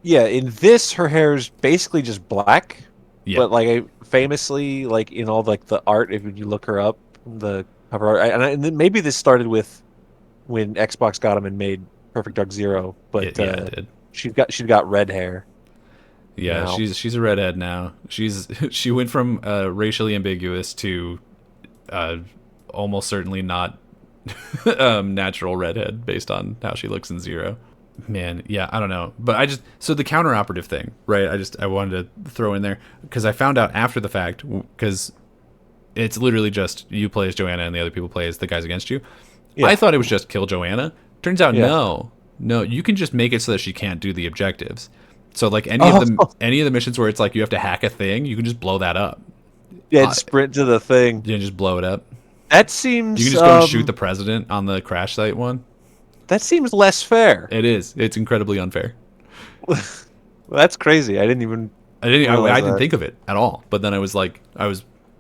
Yeah. In this, her hair is basically just black, Yeah, but like famously, like in all like the art, if you look her up, the cover art, and then maybe this started with when Xbox got them and made Perfect Dark Zero, but it did. she's got red hair Yeah, now. she's a redhead now. She went from racially ambiguous to uh, almost certainly not natural redhead based on how she looks in Zero. Man, yeah, I don't know, but so the counter operative thing, right? I wanted to throw in there because I found out after the fact because it's literally just you play as Joanna and the other people play as the guys against you. I Yeah. thought it was just kill Joanna. Turns out Yeah. no, you can just make it so that she can't do the objectives. So like Oh, any of the missions where it's like you have to hack a thing, you can just blow that up. yeah, Uh, and sprint to the thing. you can just blow it up. That You can seems just go and shoot the president on the crash site one. that seems less fair. It is. It's incredibly unfair. That's crazy. I didn't even I realize didn't that. think of it at all. But then I was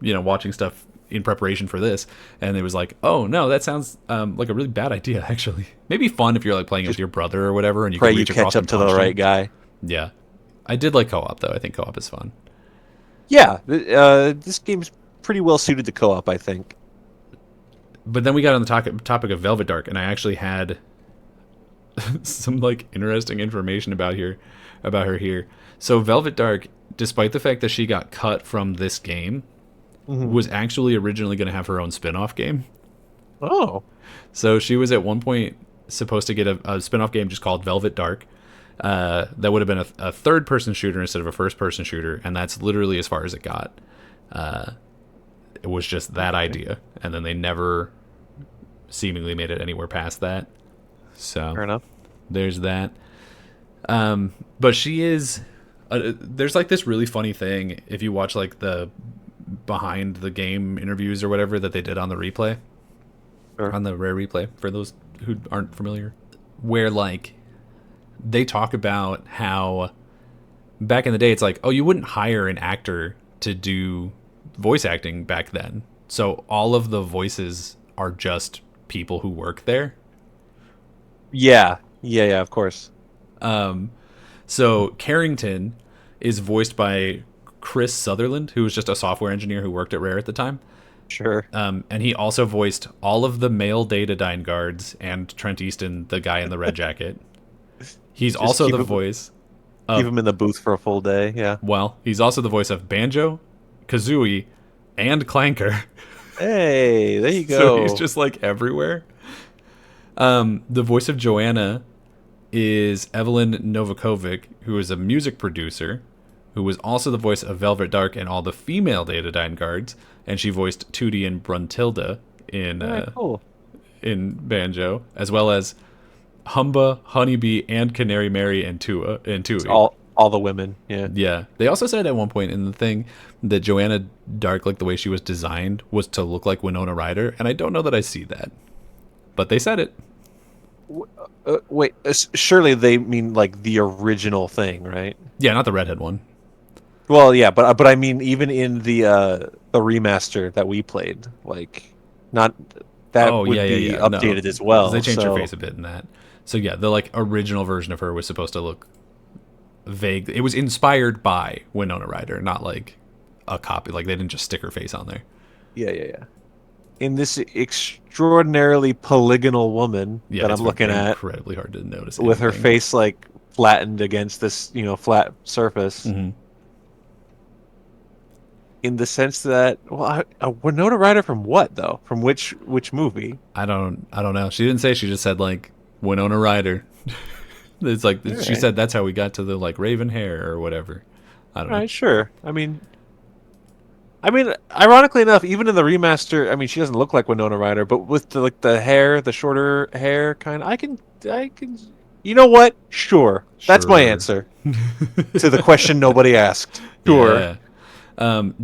watching stuff in preparation for this, and it was like, oh no, that sounds like a really bad idea. Actually, maybe fun if you're like playing it with your brother or whatever, and you Pray can you reach across catch up and to the punch right him. guy. Yeah, I did like co-op though. I think co-op is fun. Yeah, this game's pretty well suited to co-op, I think. But then we got on the topic of Velvet Dark, and I actually had some like interesting information about her here. So Velvet Dark, despite the fact that she got cut from this game, Mhm. was actually originally going to have her own spin-off game. Oh, So she was at one point supposed to get a spin-off game just called Velvet Dark. That would have been a third-person shooter instead of a first-person shooter, and that's literally as far as it got. It was just that idea, and then they never seemingly made it anywhere past that. So fair enough. there's that. But she is. There's like this really funny thing if you watch like the behind the game interviews or whatever that they did on the replay, Sure. on the rare replay for those who aren't familiar, where like they talk about how back in the day, it's like, oh, you wouldn't hire an actor to do voice acting back then. So all of the voices are just people who work there. Yeah, yeah, of course. So Carrington is voiced by Chris Sutherland, who was just a software engineer who worked at Rare at the time. Sure. And he also voiced all of the male Datadyne guards and Trent Easton, the guy in the red jacket. He's Just also the voice keep of, him in the booth for a full day. Yeah. well, he's also the voice of Banjo, Kazooie, and Clanker. Hey, there you So go. he's just like everywhere. The voice of Joanna is Evelyn Novakovic, who is a music producer, who was also the voice of Velvet Dark and all the female Datadyne guards, and she voiced Tootie and Bruntilda Cool. in Banjo, as well as Humba, Honeybee, and Canary Mary and Tooie. All the women. Yeah. Yeah. They also said at one point in the thing that Joanna Dark, like the way she was designed, was to look like Winona Ryder, and I don't know that I see that. But they said it. Wait, surely they mean like the original thing, right? Yeah, not the redhead one. Well, yeah, but I mean even in the remaster that we played, like not that Oh, would yeah, be yeah. No. updated as well. They changed her so- face a bit in that. So yeah, the like original version of her was supposed to look vague. It was inspired by Winona Ryder, not like a copy. Like they didn't just stick her face on there. Yeah. In this extraordinarily polygonal woman Yeah, that it's I'm looking at, incredibly hard to notice with her anything. face like flattened against this, flat surface. Mm-hmm. In the sense that, well, Winona Ryder from what though? From which movie? I don't know. She didn't say. She just said like Winona Ryder. It's like All she right. said that's how we got to the like raven hair or whatever. I don't All know. right, sure. I mean, ironically enough, even in the remaster, I mean, she doesn't look like Winona Ryder, but with the hair, the shorter hair, kind of, I can. You know what? Sure, that's my Sure. answer to the question nobody asked. Sure. Yeah.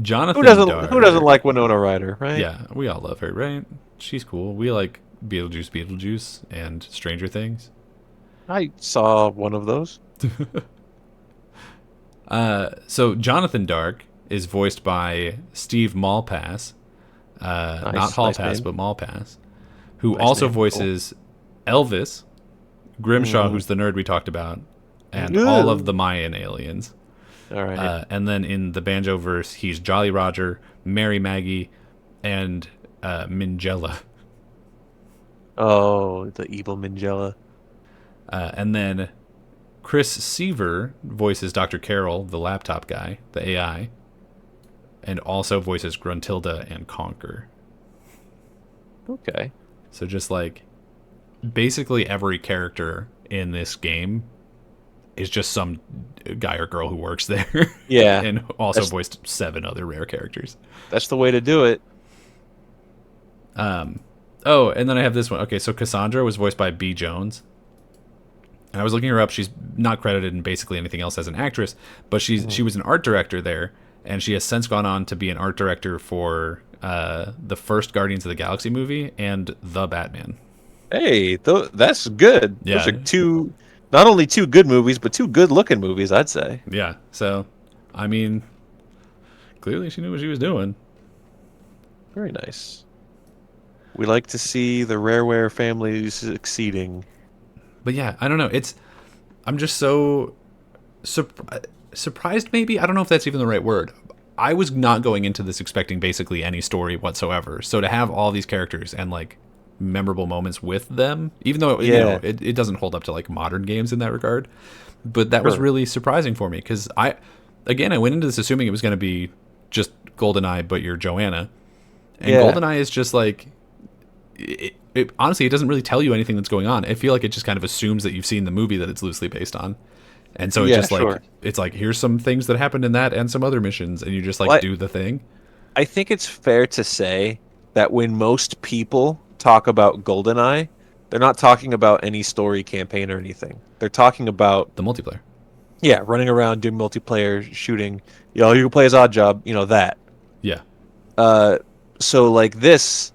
Jonathan Who doesn't Dark. like Winona Ryder, right? Yeah, we all love her, right? She's cool. We like Beetlejuice, and Stranger Things. I saw one of those. So Jonathan Dark is voiced by Steve Malpass, not Hall nice Pass, name. but Malpass, who Nice also name, voices Elvis, Grimshaw, Mm. who's the nerd we talked about, and Yeah. all of the Mayan aliens. All right. And then in the Banjo verse, he's Jolly Roger, Mary Maggie, and Minjella. Oh, the evil Minjella. And then Chris Seaver voices Dr. Carroll, the laptop guy, the AI, and also voices Gruntilda and Conker. Okay. So just like basically every character in this game is just some guy or girl who works there. Yeah. And also That's- voiced 7 other rare characters. That's the way to do it. Oh, and then I have this one. Okay, so Cassandra was voiced by B. Jones. And I was looking her up. She's not credited in basically anything else as an actress, but she was an art director there, and she has since gone on to be an art director for the first Guardians of the Galaxy movie and The Batman. Hey, that's good. Yeah. Those are not only two good movies, but two good-looking movies, I'd say. Yeah, so, I mean, clearly she knew what she was doing. Very nice. We like to see the Rareware family succeeding. But yeah, I don't know. I'm just so surprised, maybe? I don't know if that's even the right word. I was not going into this expecting basically any story whatsoever. So to have all these characters and, like, memorable moments with them, even though it doesn't hold up to, like, modern games in that regard. But that was Sure. really surprising for me because I went into this assuming it was going to be just GoldenEye, but you're Joanna. And Yeah. GoldenEye is just, like... honestly, it doesn't really tell you anything that's going on. I feel like it just kind of assumes that you've seen the movie that it's loosely based on. And so it's just like, sure. it's like, here's some things that happened in that and some other missions. And you just like Well, do the thing. I think it's fair to say that when most people talk about GoldenEye, they're not talking about any story campaign or anything. They're talking about, The multiplayer. yeah, running around, doing multiplayer, shooting. You can play as Oddjob, that. Yeah. So like this,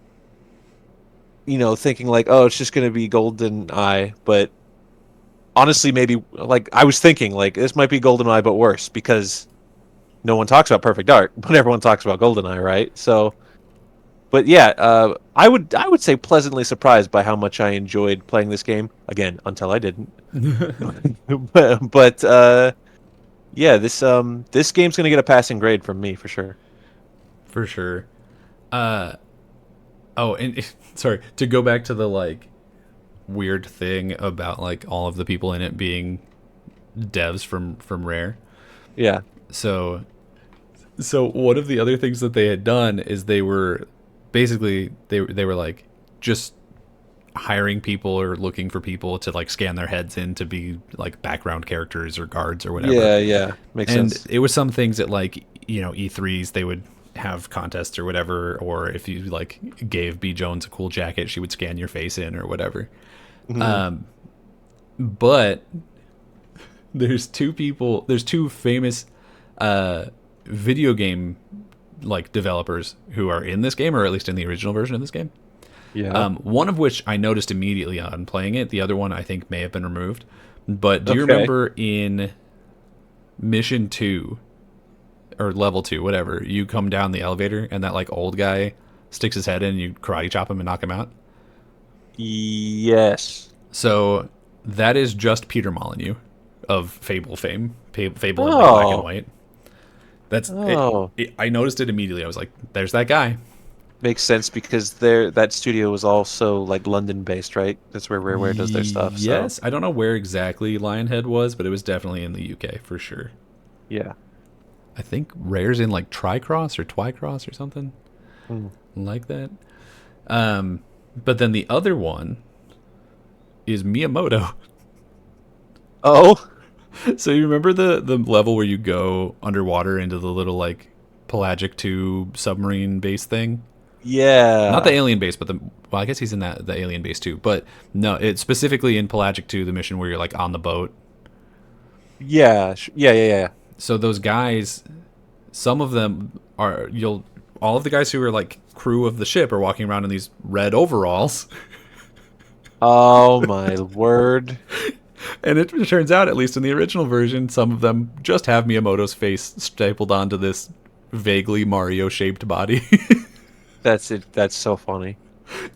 thinking like, oh, it's just going to be GoldenEye, but honestly, maybe like I was thinking, like this might be GoldenEye, but worse because no one talks about Perfect Dark, but everyone talks about GoldenEye, right? So, but yeah, I would say pleasantly surprised by how much I enjoyed playing this game again until I didn't. But yeah, this game's gonna get a passing grade from me for sure. For sure. Uh, oh, and sorry to go back to the like weird thing about like all of the people in it being devs from Rare. Yeah. So one of the other things that they had done is they were basically they were like just hiring people or looking for people to like scan their heads in to be like background characters or guards or whatever. Yeah, yeah, makes And sense. it was some things that like, you know, E3s they would have contests or whatever, or if you like gave B Jones a cool jacket, she would scan your face in or whatever. Hmm. But there's two famous video game like developers who are in this game, or at least in the original version of this game. Yeah. One of which I noticed immediately on playing it. The other one I think may have been removed. But do you Okay. remember in Mission 2 or Level 2, whatever, you come down the elevator and that like old guy sticks his head in and you karate chop him and knock him out? Yes. So that is just Peter Molyneux of Fable fame. Fable in like black and Oh. white. That's it, Oh. I noticed it immediately. I was like, "There's that guy." Makes sense because that studio was also like London based, right? That's where Rareware does their stuff. So Yes, I don't know where exactly Lionhead was, but it was definitely in the UK for sure. yeah. I think Rare's in like Tricross or Twycross or something Hmm. like that. But then the other one is Miyamoto. Oh, So you remember the level where you go underwater into the little like pelagic tube submarine base thing? Not the yeah. alien base, but the well, I guess he's in the alien base too. But no, it's specifically in Pelagic 2, the mission where you're like on the boat. Yeah. Yeah, yeah, yeah. So those guys, some of them are you'll all of the guys who are like crew of the ship are walking around in these red overalls. Oh my word. And it turns out, at least in the original version, some of them just have Miyamoto's face stapled onto this vaguely Mario shaped body. That's it. That's so funny.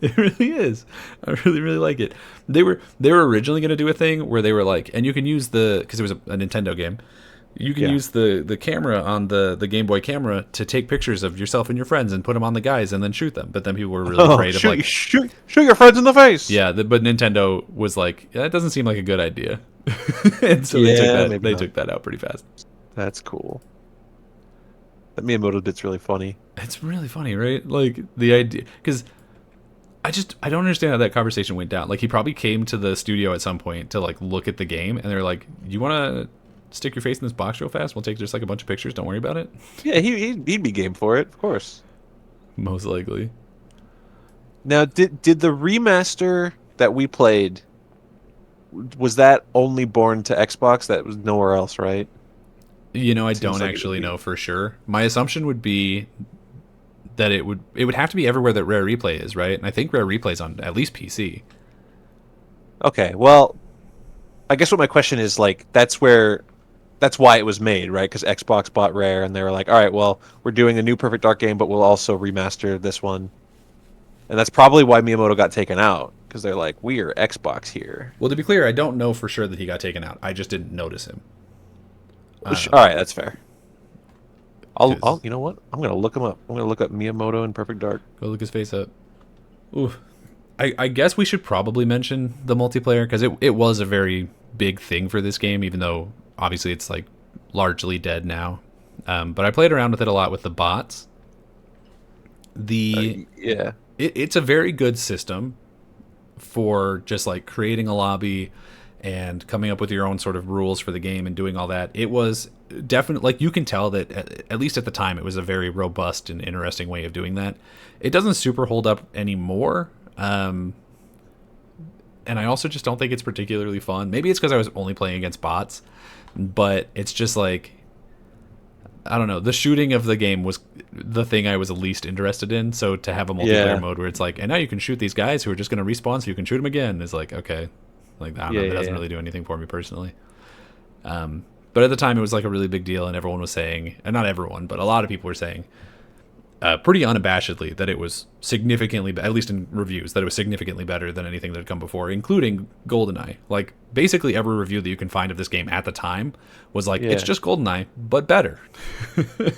It really is. I really, really like it. They were originally going to do a thing where they were like, and you can use the because it was a Nintendo game. You can Yeah. use the camera on the Game Boy camera to take pictures of yourself and your friends and put them on the guys and then shoot them. But then people were really Oh, afraid of like, shoot your friends in the face. yeah. But Nintendo was like, yeah, that doesn't seem like a good idea, and so Yeah, maybe they not. took that out pretty fast. That's cool. That Miyamoto bit's really funny. It's really funny, right? Like the idea, because I don't understand how that conversation went down. Like he probably came to the studio at some point to like look at the game, and they're like, "You want to stick your face in this box real fast? We'll take just like a bunch of pictures. Don't worry about it." Yeah, he'd be game for it, of course. Most likely. Now, did the remaster that we played was that only born to Xbox? That was nowhere else, right? You know, I Seems don't like it would actually be. know for sure. My assumption would be that it would have to be everywhere that Rare Replay is, right? And I think Rare Replay's on at least PC. Okay, well, I guess what my question is like that's why it was made, right? Because Xbox bought Rare, and they were like, all right, well, we're doing a new Perfect Dark game, but we'll also remaster this one, and that's probably why Miyamoto got taken out because they're like, we are Xbox here. Well, to be clear, I don't know for sure that he got taken out. I just didn't notice him. All right, that's fair. Because You know what? I'm gonna look him up. I'm gonna look up Miyamoto and Perfect Dark. go look his face up. Ooh. I guess we should probably mention the multiplayer because it was a very big thing for this game, even though obviously it's like largely dead now. But I played around with it a lot with the bots. The Yeah, it's a very good system for just like creating a lobby and coming up with your own sort of rules for the game and doing all that. It was definitely like you can tell that at least at the time it was a very robust and interesting way of doing that. It doesn't super hold up anymore. And I also just don't think it's particularly fun. Maybe it's because I was only playing against bots, but it's just like I don't know. The shooting of the game was the thing I was the least interested in. So to have a multiplayer yeah. mode where it's like, and now you can shoot these guys who are just going to respawn, so you can shoot them again is like, okay, Like, I don't Yeah, know, that yeah, doesn't yeah. really do anything for me personally. But at the time, it was like a really big deal, and everyone was saying, and not everyone, but a lot of people were saying, pretty unabashedly, that it was significantly, at least in reviews, that it was significantly better than anything that had come before, including GoldenEye. Like, basically every review that you can find of this game at the time was like, it's Yeah. just GoldenEye, but better. Yeah,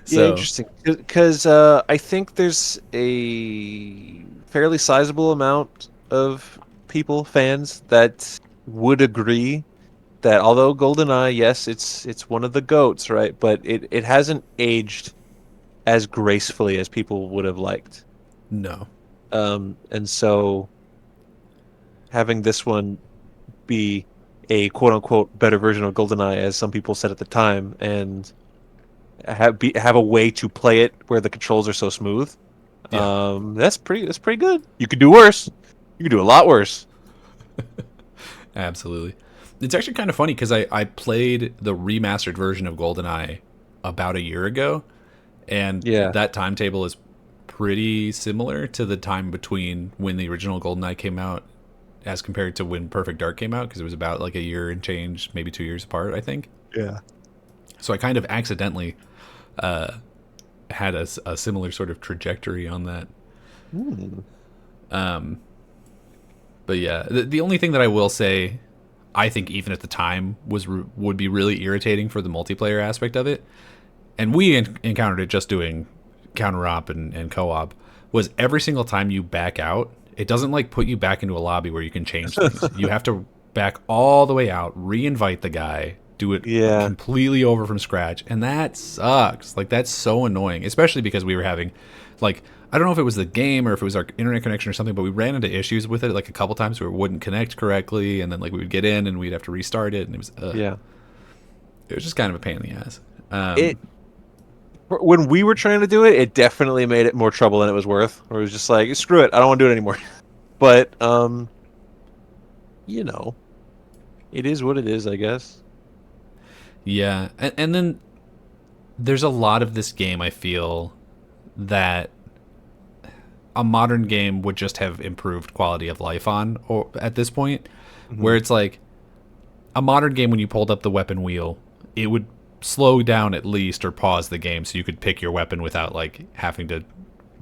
So, interesting. Because I think there's a fairly sizable amount of people, fans, that would agree that although GoldenEye, yes, it's one of the goats, right? But it hasn't aged as gracefully as people would have liked. no. And so having this one be a quote unquote better version of GoldenEye, as some people said at the time, and have a way to play it where the controls are so smooth. Yeah, That's pretty good. You could do worse. You could do a lot worse. absolutely. It's actually kind of funny because I played the remastered version of GoldenEye about a year ago, and Yeah. that timetable is pretty similar to the time between when the original GoldenEye came out as compared to when Perfect Dark came out, because it was about like a year and change, maybe 2 years apart, I think. Yeah. So I kind of accidentally had a similar sort of trajectory on that. Hmm. But yeah, the only thing that I will say, I think even at the time would be really irritating for the multiplayer aspect of it, and we encountered it just doing counter op and co-op, was every single time you back out, it doesn't like put you back into a lobby where you can change things. You have to back all the way out, re-invite the guy, do it Yeah. completely over from scratch, and that sucks. Like, that's so annoying, especially because we were having, like, I don't know if it was the game or if it was our internet connection or something, but we ran into issues with it like a couple times where it wouldn't connect correctly, and then like we would get in and we'd have to restart it, and Yeah. it was just kind of a pain in the ass. It when we were trying to do it, it definitely made it more trouble than it was worth. Or it was just like, screw it, I don't want to do it anymore. But you know, it is what it is, I guess. Yeah, and then there's a lot of this game I feel that a modern game would just have improved quality of life on, or at this point, where it's like a modern game, when you pulled up the weapon wheel, it would slow down at least or pause the game so you could pick your weapon without like having to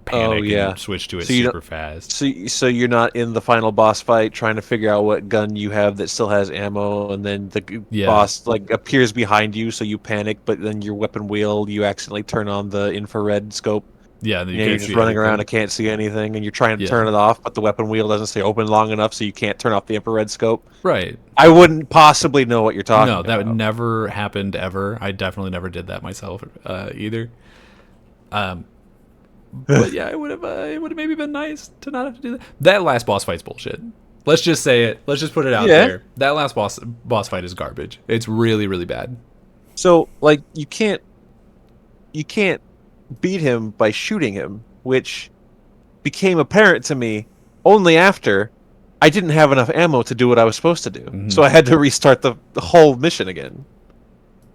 Oh panic yeah. and switch to it So you don't. super fast. So you're not in the final boss fight trying to figure out what gun you have that still has ammo, and then the Yeah, boss like appears behind you, so you panic, but then your weapon wheel you accidentally turn on the infrared scope. yeah, then you Yeah, you're can't just see running around anything. and can't see anything, and you're trying to Yeah, turn it off, but the weapon wheel doesn't stay open long enough, so you can't turn off the infrared scope. right. I wouldn't possibly know what you're No, talking that would about. never happened ever. I definitely never did that myself either. But yeah, it would have maybe been nice to not have to do that. That last boss fight's bullshit. Let's just say it. Let's just put it out Yeah. there. That last boss fight is garbage. It's really really bad. So like you can't beat him by shooting him, which became apparent to me only after I didn't have enough ammo to do what I was supposed to do. So I had to restart the whole mission again.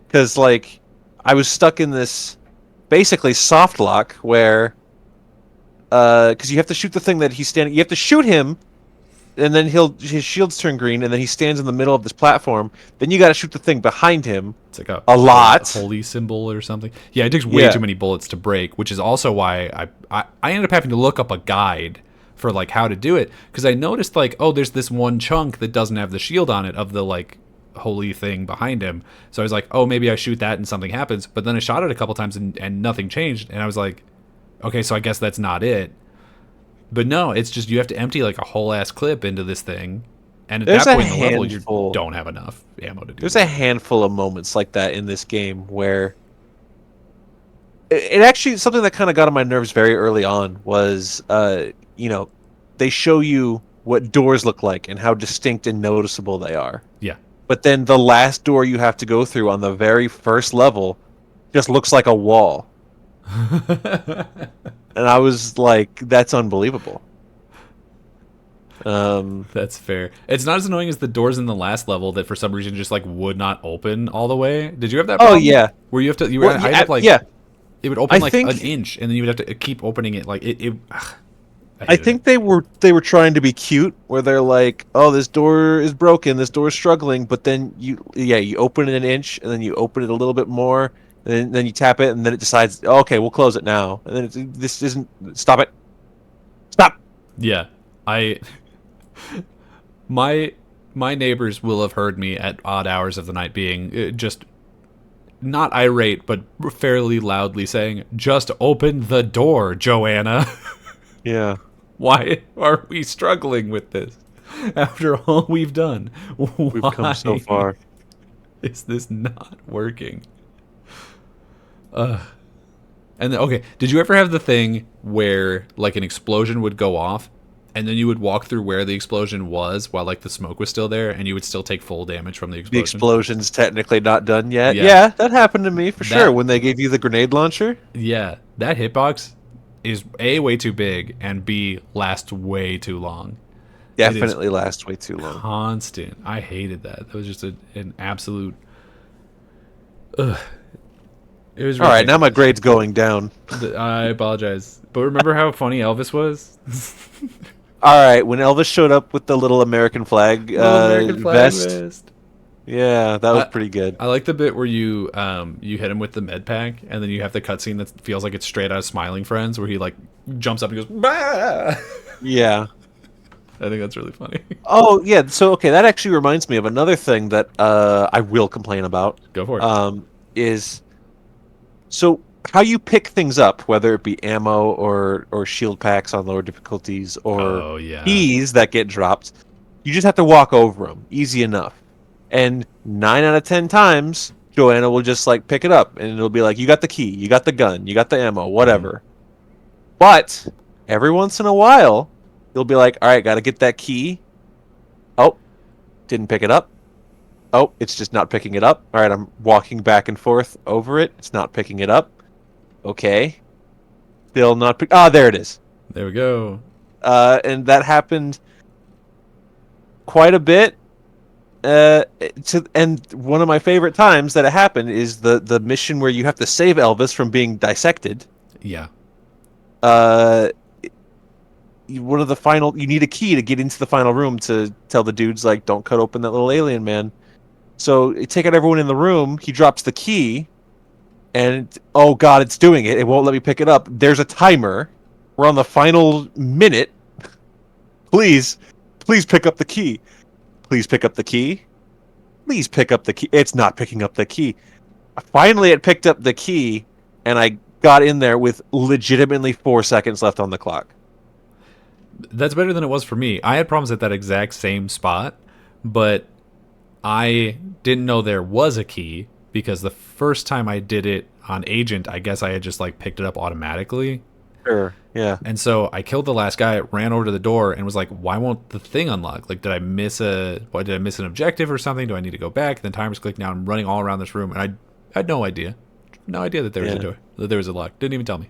Because, like, I was stuck in this basically soft lock where, because you have to shoot the thing that he's standing, you have to shoot him, and then his shields turn green, and then he stands in the middle of this platform. Then you got to shoot the thing behind him. It's like A lot. holy symbol or something. Yeah, it takes way Yeah. too many bullets to break, which is also why I ended up having to look up a guide for like how to do it, because I noticed like, oh, there's this one chunk that doesn't have the shield on it of the like holy thing behind him. So I was like, oh, maybe I shoot that and something happens. But then I shot it a couple times and nothing changed, and I was like, okay, so I guess that's not it. But no, it's just you have to empty like a whole ass clip into this thing, and at There's that a point in the level, you handful. don't have enough ammo to do There's that. a handful of moments like that in this game where it actually something that kind of got on my nerves very early on was they show you what doors look like and how distinct and noticeable they are, Yeah. but then the last door you have to go through on the very first level just looks like a wall, and I was like, that's unbelievable. That's fair. It's not as annoying as the doors in the last level that for some reason just like would not open all the way. Did you have that Oh problem? yeah. Where you have to Well, I ended up like yeah, it would open I like think an inch and then you would have to keep opening it like it I I hated it. think they were trying to be cute, where they're like, "Oh, this door is broken. This door is struggling." But then you open it an inch, and then you open it a little bit more, and then you tap it, and then it decides, oh, "Okay, we'll close it now." And then this isn't. Stop it! Stop! Yeah, I my my neighbors will have heard me at odd hours of the night being just not irate, but fairly loudly saying, "Just open the door, Joanna." Yeah, Why are we struggling with this after all we've done? we've come so Why far. is this not working? And then, okay, did you ever have the thing where like an explosion would go off and then you would walk through where the explosion was while like the smoke was still there and you would still take full damage from the The explosion? explosion's technically not done yet. Yeah. Yeah, that happened to me for sure. That When they gave you the grenade launcher. yeah, that hitbox is A, way too big, and B, lasts way too long. It is Definitely lasts way too long. constant. I hated that. That was just an absolute. Ugh. It was All right, now my ridiculous. grade's going down. I apologize, but remember how funny Elvis was? All right, when Elvis showed up with the little American flag Little American flag vest, vest. yeah, that was I, pretty good. I like the bit where you hit him with the med pack, and then you have the cutscene that feels like it's straight out of Smiling Friends, where he like jumps up and goes, "Bah!" Yeah. I think that's really funny. Oh, yeah. So, okay, that actually reminds me of another thing that I will complain about. Go for it. Is so how you pick things up, whether it be ammo or shield packs on lower difficulties or Oh yeah. keys that get dropped. You just have to walk over them, easy enough. And 9 out of 10 times, Joanna will just like pick it up, and it'll be like, "You got the key, you got the gun, you got the ammo, whatever." But every once in a while, you'll be like, "All right, got to get that key." Oh, didn't pick it up. Oh, it's just not picking it up. All right, I'm walking back and forth over it. It's not picking it up. Okay, still not pick. Ah, there it is. There we go. And that happened quite a bit. And one of my favorite times that it happened is the mission where you have to save Elvis from being dissected. Yeah. Uh, One of the final, you need a key to get into the final room to tell the dudes like, don't cut open that little alien man. So you take out everyone in the room. He drops the key, and oh god, it's doing it. It won't let me pick it up. There's a timer. We're on the final minute. Please, please pick up the key. Please pick up the key. Please pick up the key. It's not picking up the key. Finally, it picked up the key, and I got in there with legitimately 4 seconds left on the clock. That's better than it was for me. I had problems at that exact same spot, but I didn't know there was a key because the first time I did it on Agent, I guess I had just like picked it up automatically. Sure. Yeah. And so I killed the last guy, ran over to the door, and was like, "Why won't the thing unlock? Like, did I miss an objective or something? Do I need to go back?" Then timer's clicking now. I'm running all around this room, and I had no idea that there was a door, that there was a lock. Didn't even tell me.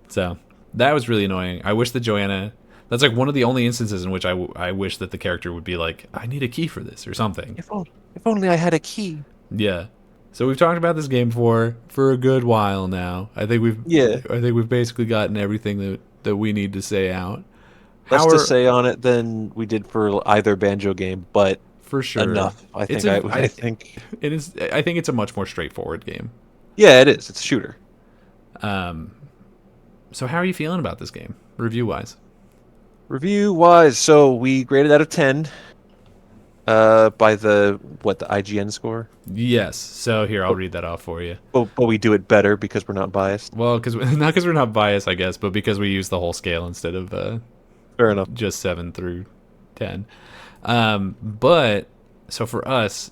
So that was really annoying. I wish that Joanna. That's like one of the only instances in which I wish that the character would be like, "I need a key for this" or something. If only I had a key. Yeah. So we've talked about this game for a good while now. I think we've basically gotten everything that we need to say out. Less to say on it than we did for either Banjo game, but For sure. enough. I think. I think it is. I think it's a much more straightforward game. Yeah, it is. It's a shooter. So how are you feeling about this game, review wise? Review wise, so we graded out of 10. By the IGN score. Yes. So here, I'll read that off for you. But we do it better because we're not biased. Well, not because we're not biased, I guess, but because we use the whole scale instead of Fair enough. just 7 through 10. But so for us,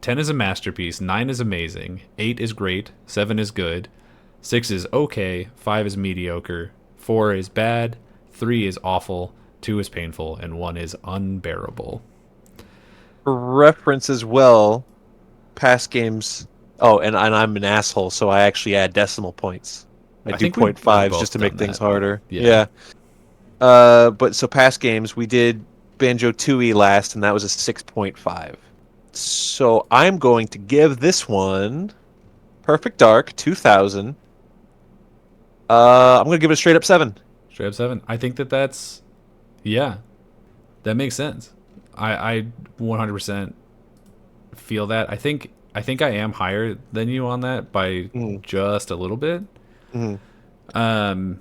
10 is a masterpiece, 9 is amazing, 8 is great, 7 is good, 6 is okay, 5 is mediocre, 4 is bad, 3 is awful, 2 is painful, and 1 is unbearable. For reference as well, past games. Oh, and I'm an asshole, so I actually add decimal points. I do think we've 0.5s both just to make done things that. harder. Yeah. But so past games, we did Banjo Tooie last, and that was a 6.5. So I'm going to give this one Perfect Dark 2000. I'm going to give it a straight up 7. Straight up 7. I think that's yeah, that makes sense. I 100% feel that. I am higher than you on that by Mm. just a little bit. Mm. Um,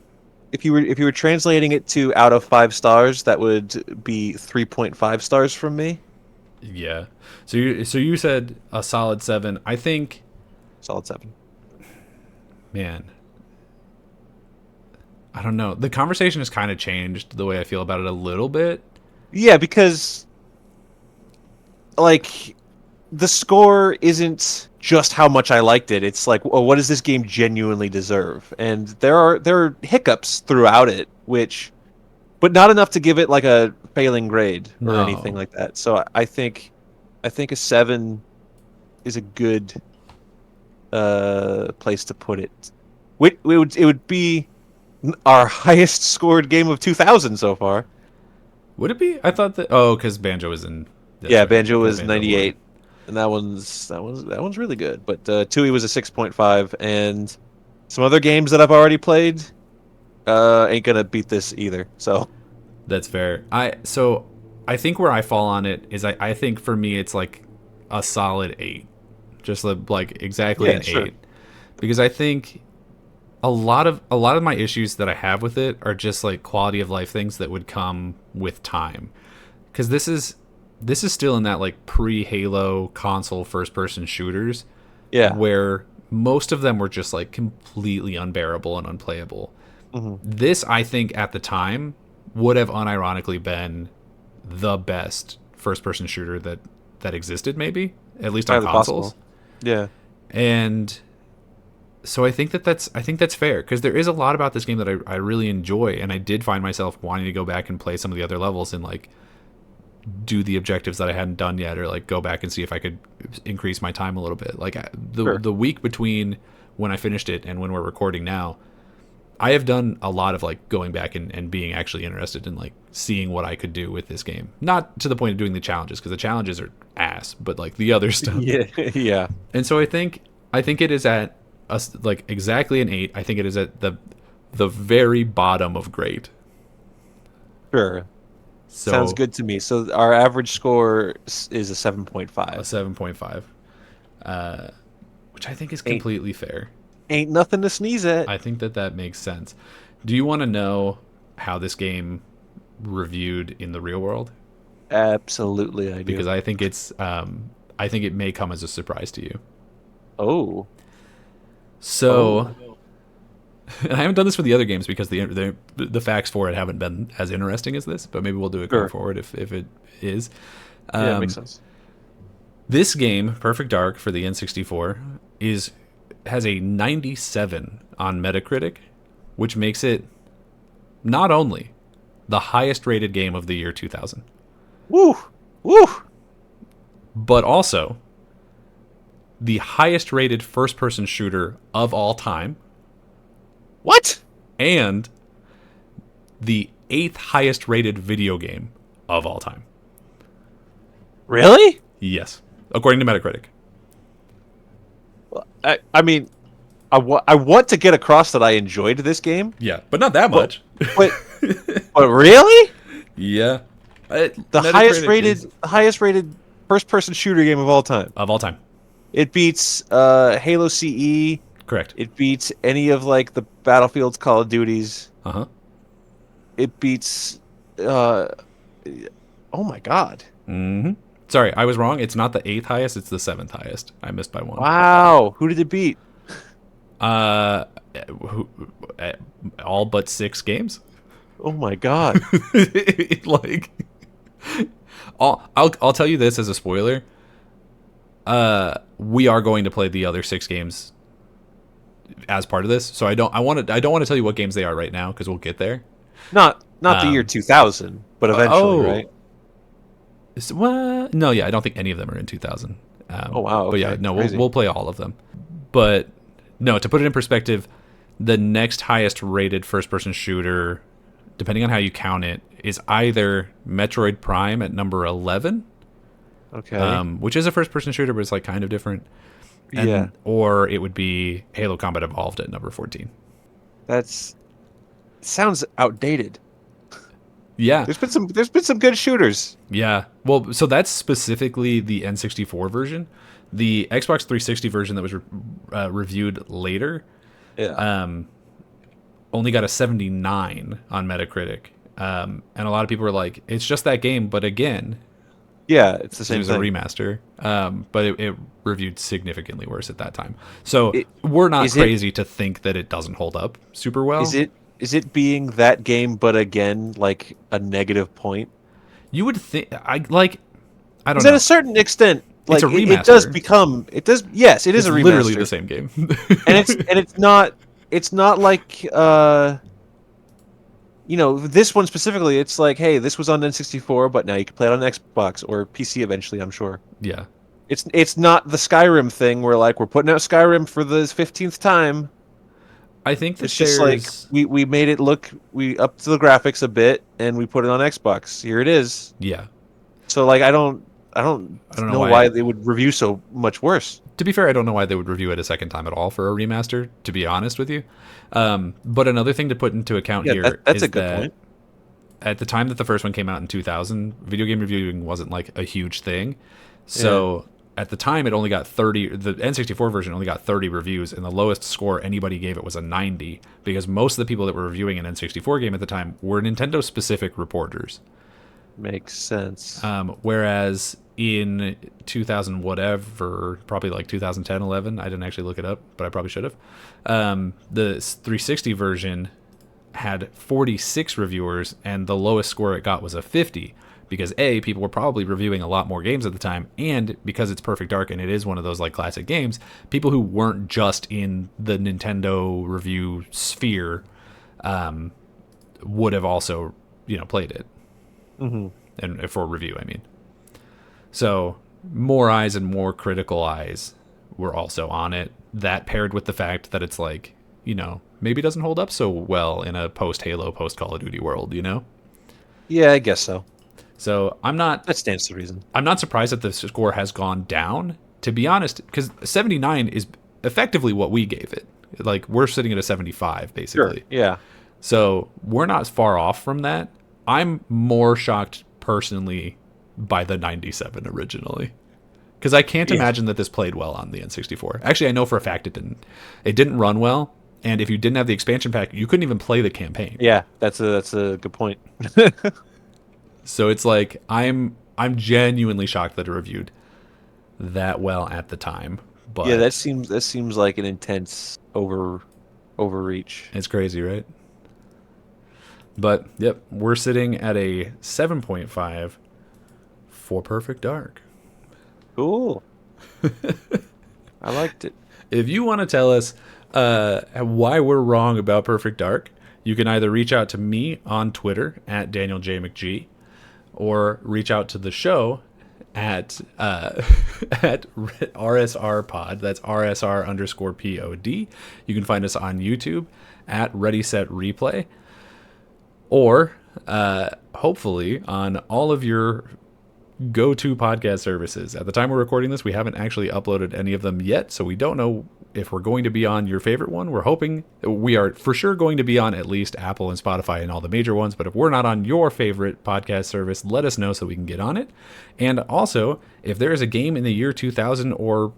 If you were translating it to out of 5 stars, that would be 3.5 stars from me. yeah. So you said a solid 7. I think, Solid 7. man, I don't know. The conversation has kind of changed the way I feel about it a little bit. Yeah, because like the score isn't just how much I liked it. It's like, well, what does this game genuinely deserve? And there are hiccups throughout it, but not enough to give it like a failing grade or anything No. like that. So I think a 7 is a good place to put it. It would be our highest scored game of 2000 so far. Would it be? I thought that. Oh, because Banjo was in. That's Yeah, right. Banjo The was Banjo Award. 98, and that one's really good. But Tui was a 6.5, and some other games that I've already played ain't gonna beat this either. So That's fair. I think where I fall on it is I think for me it's like a solid 8, just like exactly yeah, an sure. 8, because I think a lot of my issues that I have with it are just like quality of life things that would come with time, because this is still in that like pre Halo console first person shooters Yeah. where most of them were just like completely unbearable and unplayable. Hmm. This, I think, at the time would have unironically been the best first person shooter that existed, maybe at least on Highly consoles. possible. Yeah. And so I think that's fair, because there is a lot about this game that I really enjoy, and I did find myself wanting to go back and play some of the other levels and like do the objectives that I hadn't done yet, or like go back and see if I could increase my time a little bit. Like the Sure. the week between when I finished it and when we're recording now, I have done a lot of like going back and being actually interested in like seeing what I could do with this game. Not to the point of doing the challenges, because the challenges are ass, but like the other stuff. Yeah. Yeah. And so I think it is at like exactly an 8. I think it is at the very bottom of great. Sure. Sounds So good to me. So our average score is a a 7.5. 7.5, which I think is Ain't completely fair. ain't nothing to sneeze at. I think that makes sense. Do you want to know how this game reviewed in the real world? Absolutely, I do. Because I think it may come as a surprise to you. Oh. So, Oh. and I haven't done this for the other games because the facts for it haven't been as interesting as this, but maybe we'll do it going Sure. forward if it is. Yeah, it Um, makes sense. this game, Perfect Dark for the N64, has a 97 on Metacritic, which makes it not only the highest rated game of the year 2000, Woo! Woo! but also the highest rated first person shooter of all time, What? and the 8th highest rated video game of all time. Really? Yes, according to Metacritic. I mean, I want to get across that I enjoyed this game, Yeah, but not that but much. but, but really, Yeah. the highest Metacritic rated is highest rated first person shooter game of all time. of all time. It beats Halo CE. Correct. It beats any of like the Battlefields, Call of Duties. Uh-huh. It beats. Uh, oh my God! Mm-hmm. Sorry, I was wrong. It's not the 8th highest, it's the 7th highest. I missed by one. Wow, who did it beat? Uh, who, uh, all but 6 games. Oh my God! Like, I'll tell you this as a spoiler. We are going to play the other 6 games as part of this, so I don't want to tell you what games they are right now, because we'll get there. Not the year Um, 2000, but eventually, oh, right? Well, no, yeah, I don't think any of them are in 2000. Oh wow! But yeah, Okay, no, crazy. we'll play all of them. But no, to put it in perspective, the next highest rated first person shooter, depending on how you count it, is either Metroid Prime at number 11, Okay. which is a first person shooter, but it's like kind of different. And, Yeah. Or it would be Halo Combat Evolved at number 14. That's sounds outdated. Yeah. There's been some good shooters. Yeah. Well, so that's specifically the N64 version. The Xbox 360 version that was reviewed later Yeah. only got a 79 on Metacritic. And a lot of people were like, it's just that game, but again, Yeah, it's the it same was a thing. remaster. But it reviewed significantly worse at that time. So It, we're not is it crazy to think that it doesn't hold up super is well. it is it being that game but again like a negative point? You would think, I don't Because at a know. certain extent, It's a like it does remaster. become it does yes, it is It's a literally the remaster. same game. And it's not like this one specifically, it's like, hey, this was on N64, but now you can play it on Xbox or PC eventually, I'm sure. Yeah. It's not the Skyrim thing where like we're putting out Skyrim for the 15th time. I think It's that just like there's, we made it look we upped the graphics a bit and we put it on Xbox. Here it is. yeah. So like I don't I don't know know why. why they would review so much worse. To be fair, I don't know why they would review it a second time at all for a remaster, to be honest with you. But another thing to put into account Yeah, here that's a is good that point. at the time that the first one came out in 2000, video game reviewing wasn't like a huge thing. So at the time, it only got 30. The N64 version only got 30 reviews, and the lowest score anybody gave it was a 90, because most of the people that were reviewing an N64 game at the time were Nintendo specific reporters. Makes sense. Whereas in 2000 whatever, probably like 2010, 11, I didn't actually look it up, but I probably should have. The 360 version had 46 reviewers, and the lowest score it got was a 50, because A, people were probably reviewing a lot more games at the time, and because it's Perfect Dark and it is one of those like classic games, people who weren't just in the Nintendo review sphere would have also played it. Hmm. And for review, I mean. So more eyes and more critical eyes were also on it. That paired with the fact that it's like, maybe it doesn't hold up so well in a post Halo, post Call of Duty world. Yeah, I guess so. So I'm not That stands to reason. surprised that the score has gone down, to be honest, because 79 is effectively what we gave it. Like, we're sitting at a 75 Sure. basically. Yeah. So we're not far off from that. I'm more shocked personally by the 97 originally, because I can't Yeah. imagine that this played well on the N64. Actually, I know for a fact it didn't. It didn't run well, and if you didn't have the expansion pack, you couldn't even play the campaign. Yeah, that's a good point. So it's like I'm genuinely shocked that it reviewed that well at the time. But Yeah, that seems like an intense overreach. it's crazy, right? But yep, we're sitting at a 7.5 for Perfect Dark. Cool. I liked it. If you want to tell us why we're wrong about Perfect Dark, you can either reach out to me on Twitter at Daniel J. McG, or reach out to the show at at RSR Pod. That's RSR_POD. You can find us on YouTube at Ready Set Replay, or hopefully on all of your go-to podcast services. At the time we're recording this, we haven't actually uploaded any of them yet, so we don't know if we're going to be on your favorite one. We're hoping we are for sure going to be on at least Apple and Spotify and all the major ones, but if we're not on your favorite podcast service, let us know so we can get on it. And also, if there is a game in the year 2000 or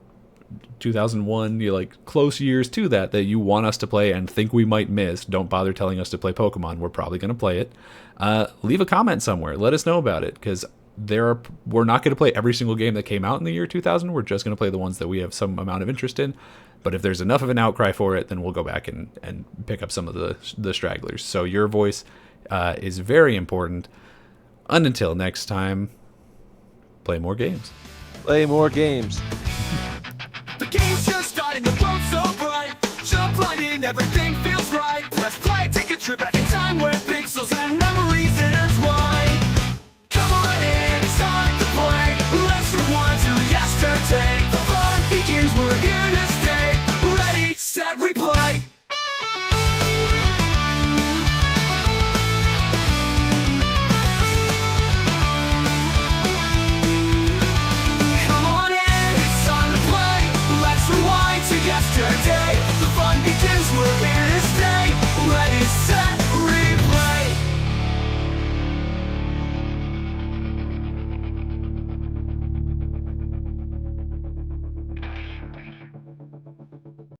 2001, like close years to that you want us to play and think we might miss, don't bother telling us to play Pokemon. We're probably going to play it. Leave a comment somewhere. Let us know about it, because we're not going to play every single game that came out in the year 2000. We're just going to play the ones that we have some amount of interest in. But if there's enough of an outcry for it, then we'll go back and pick up some of the stragglers. So your voice is very important. And until next time, play more games. Play more games.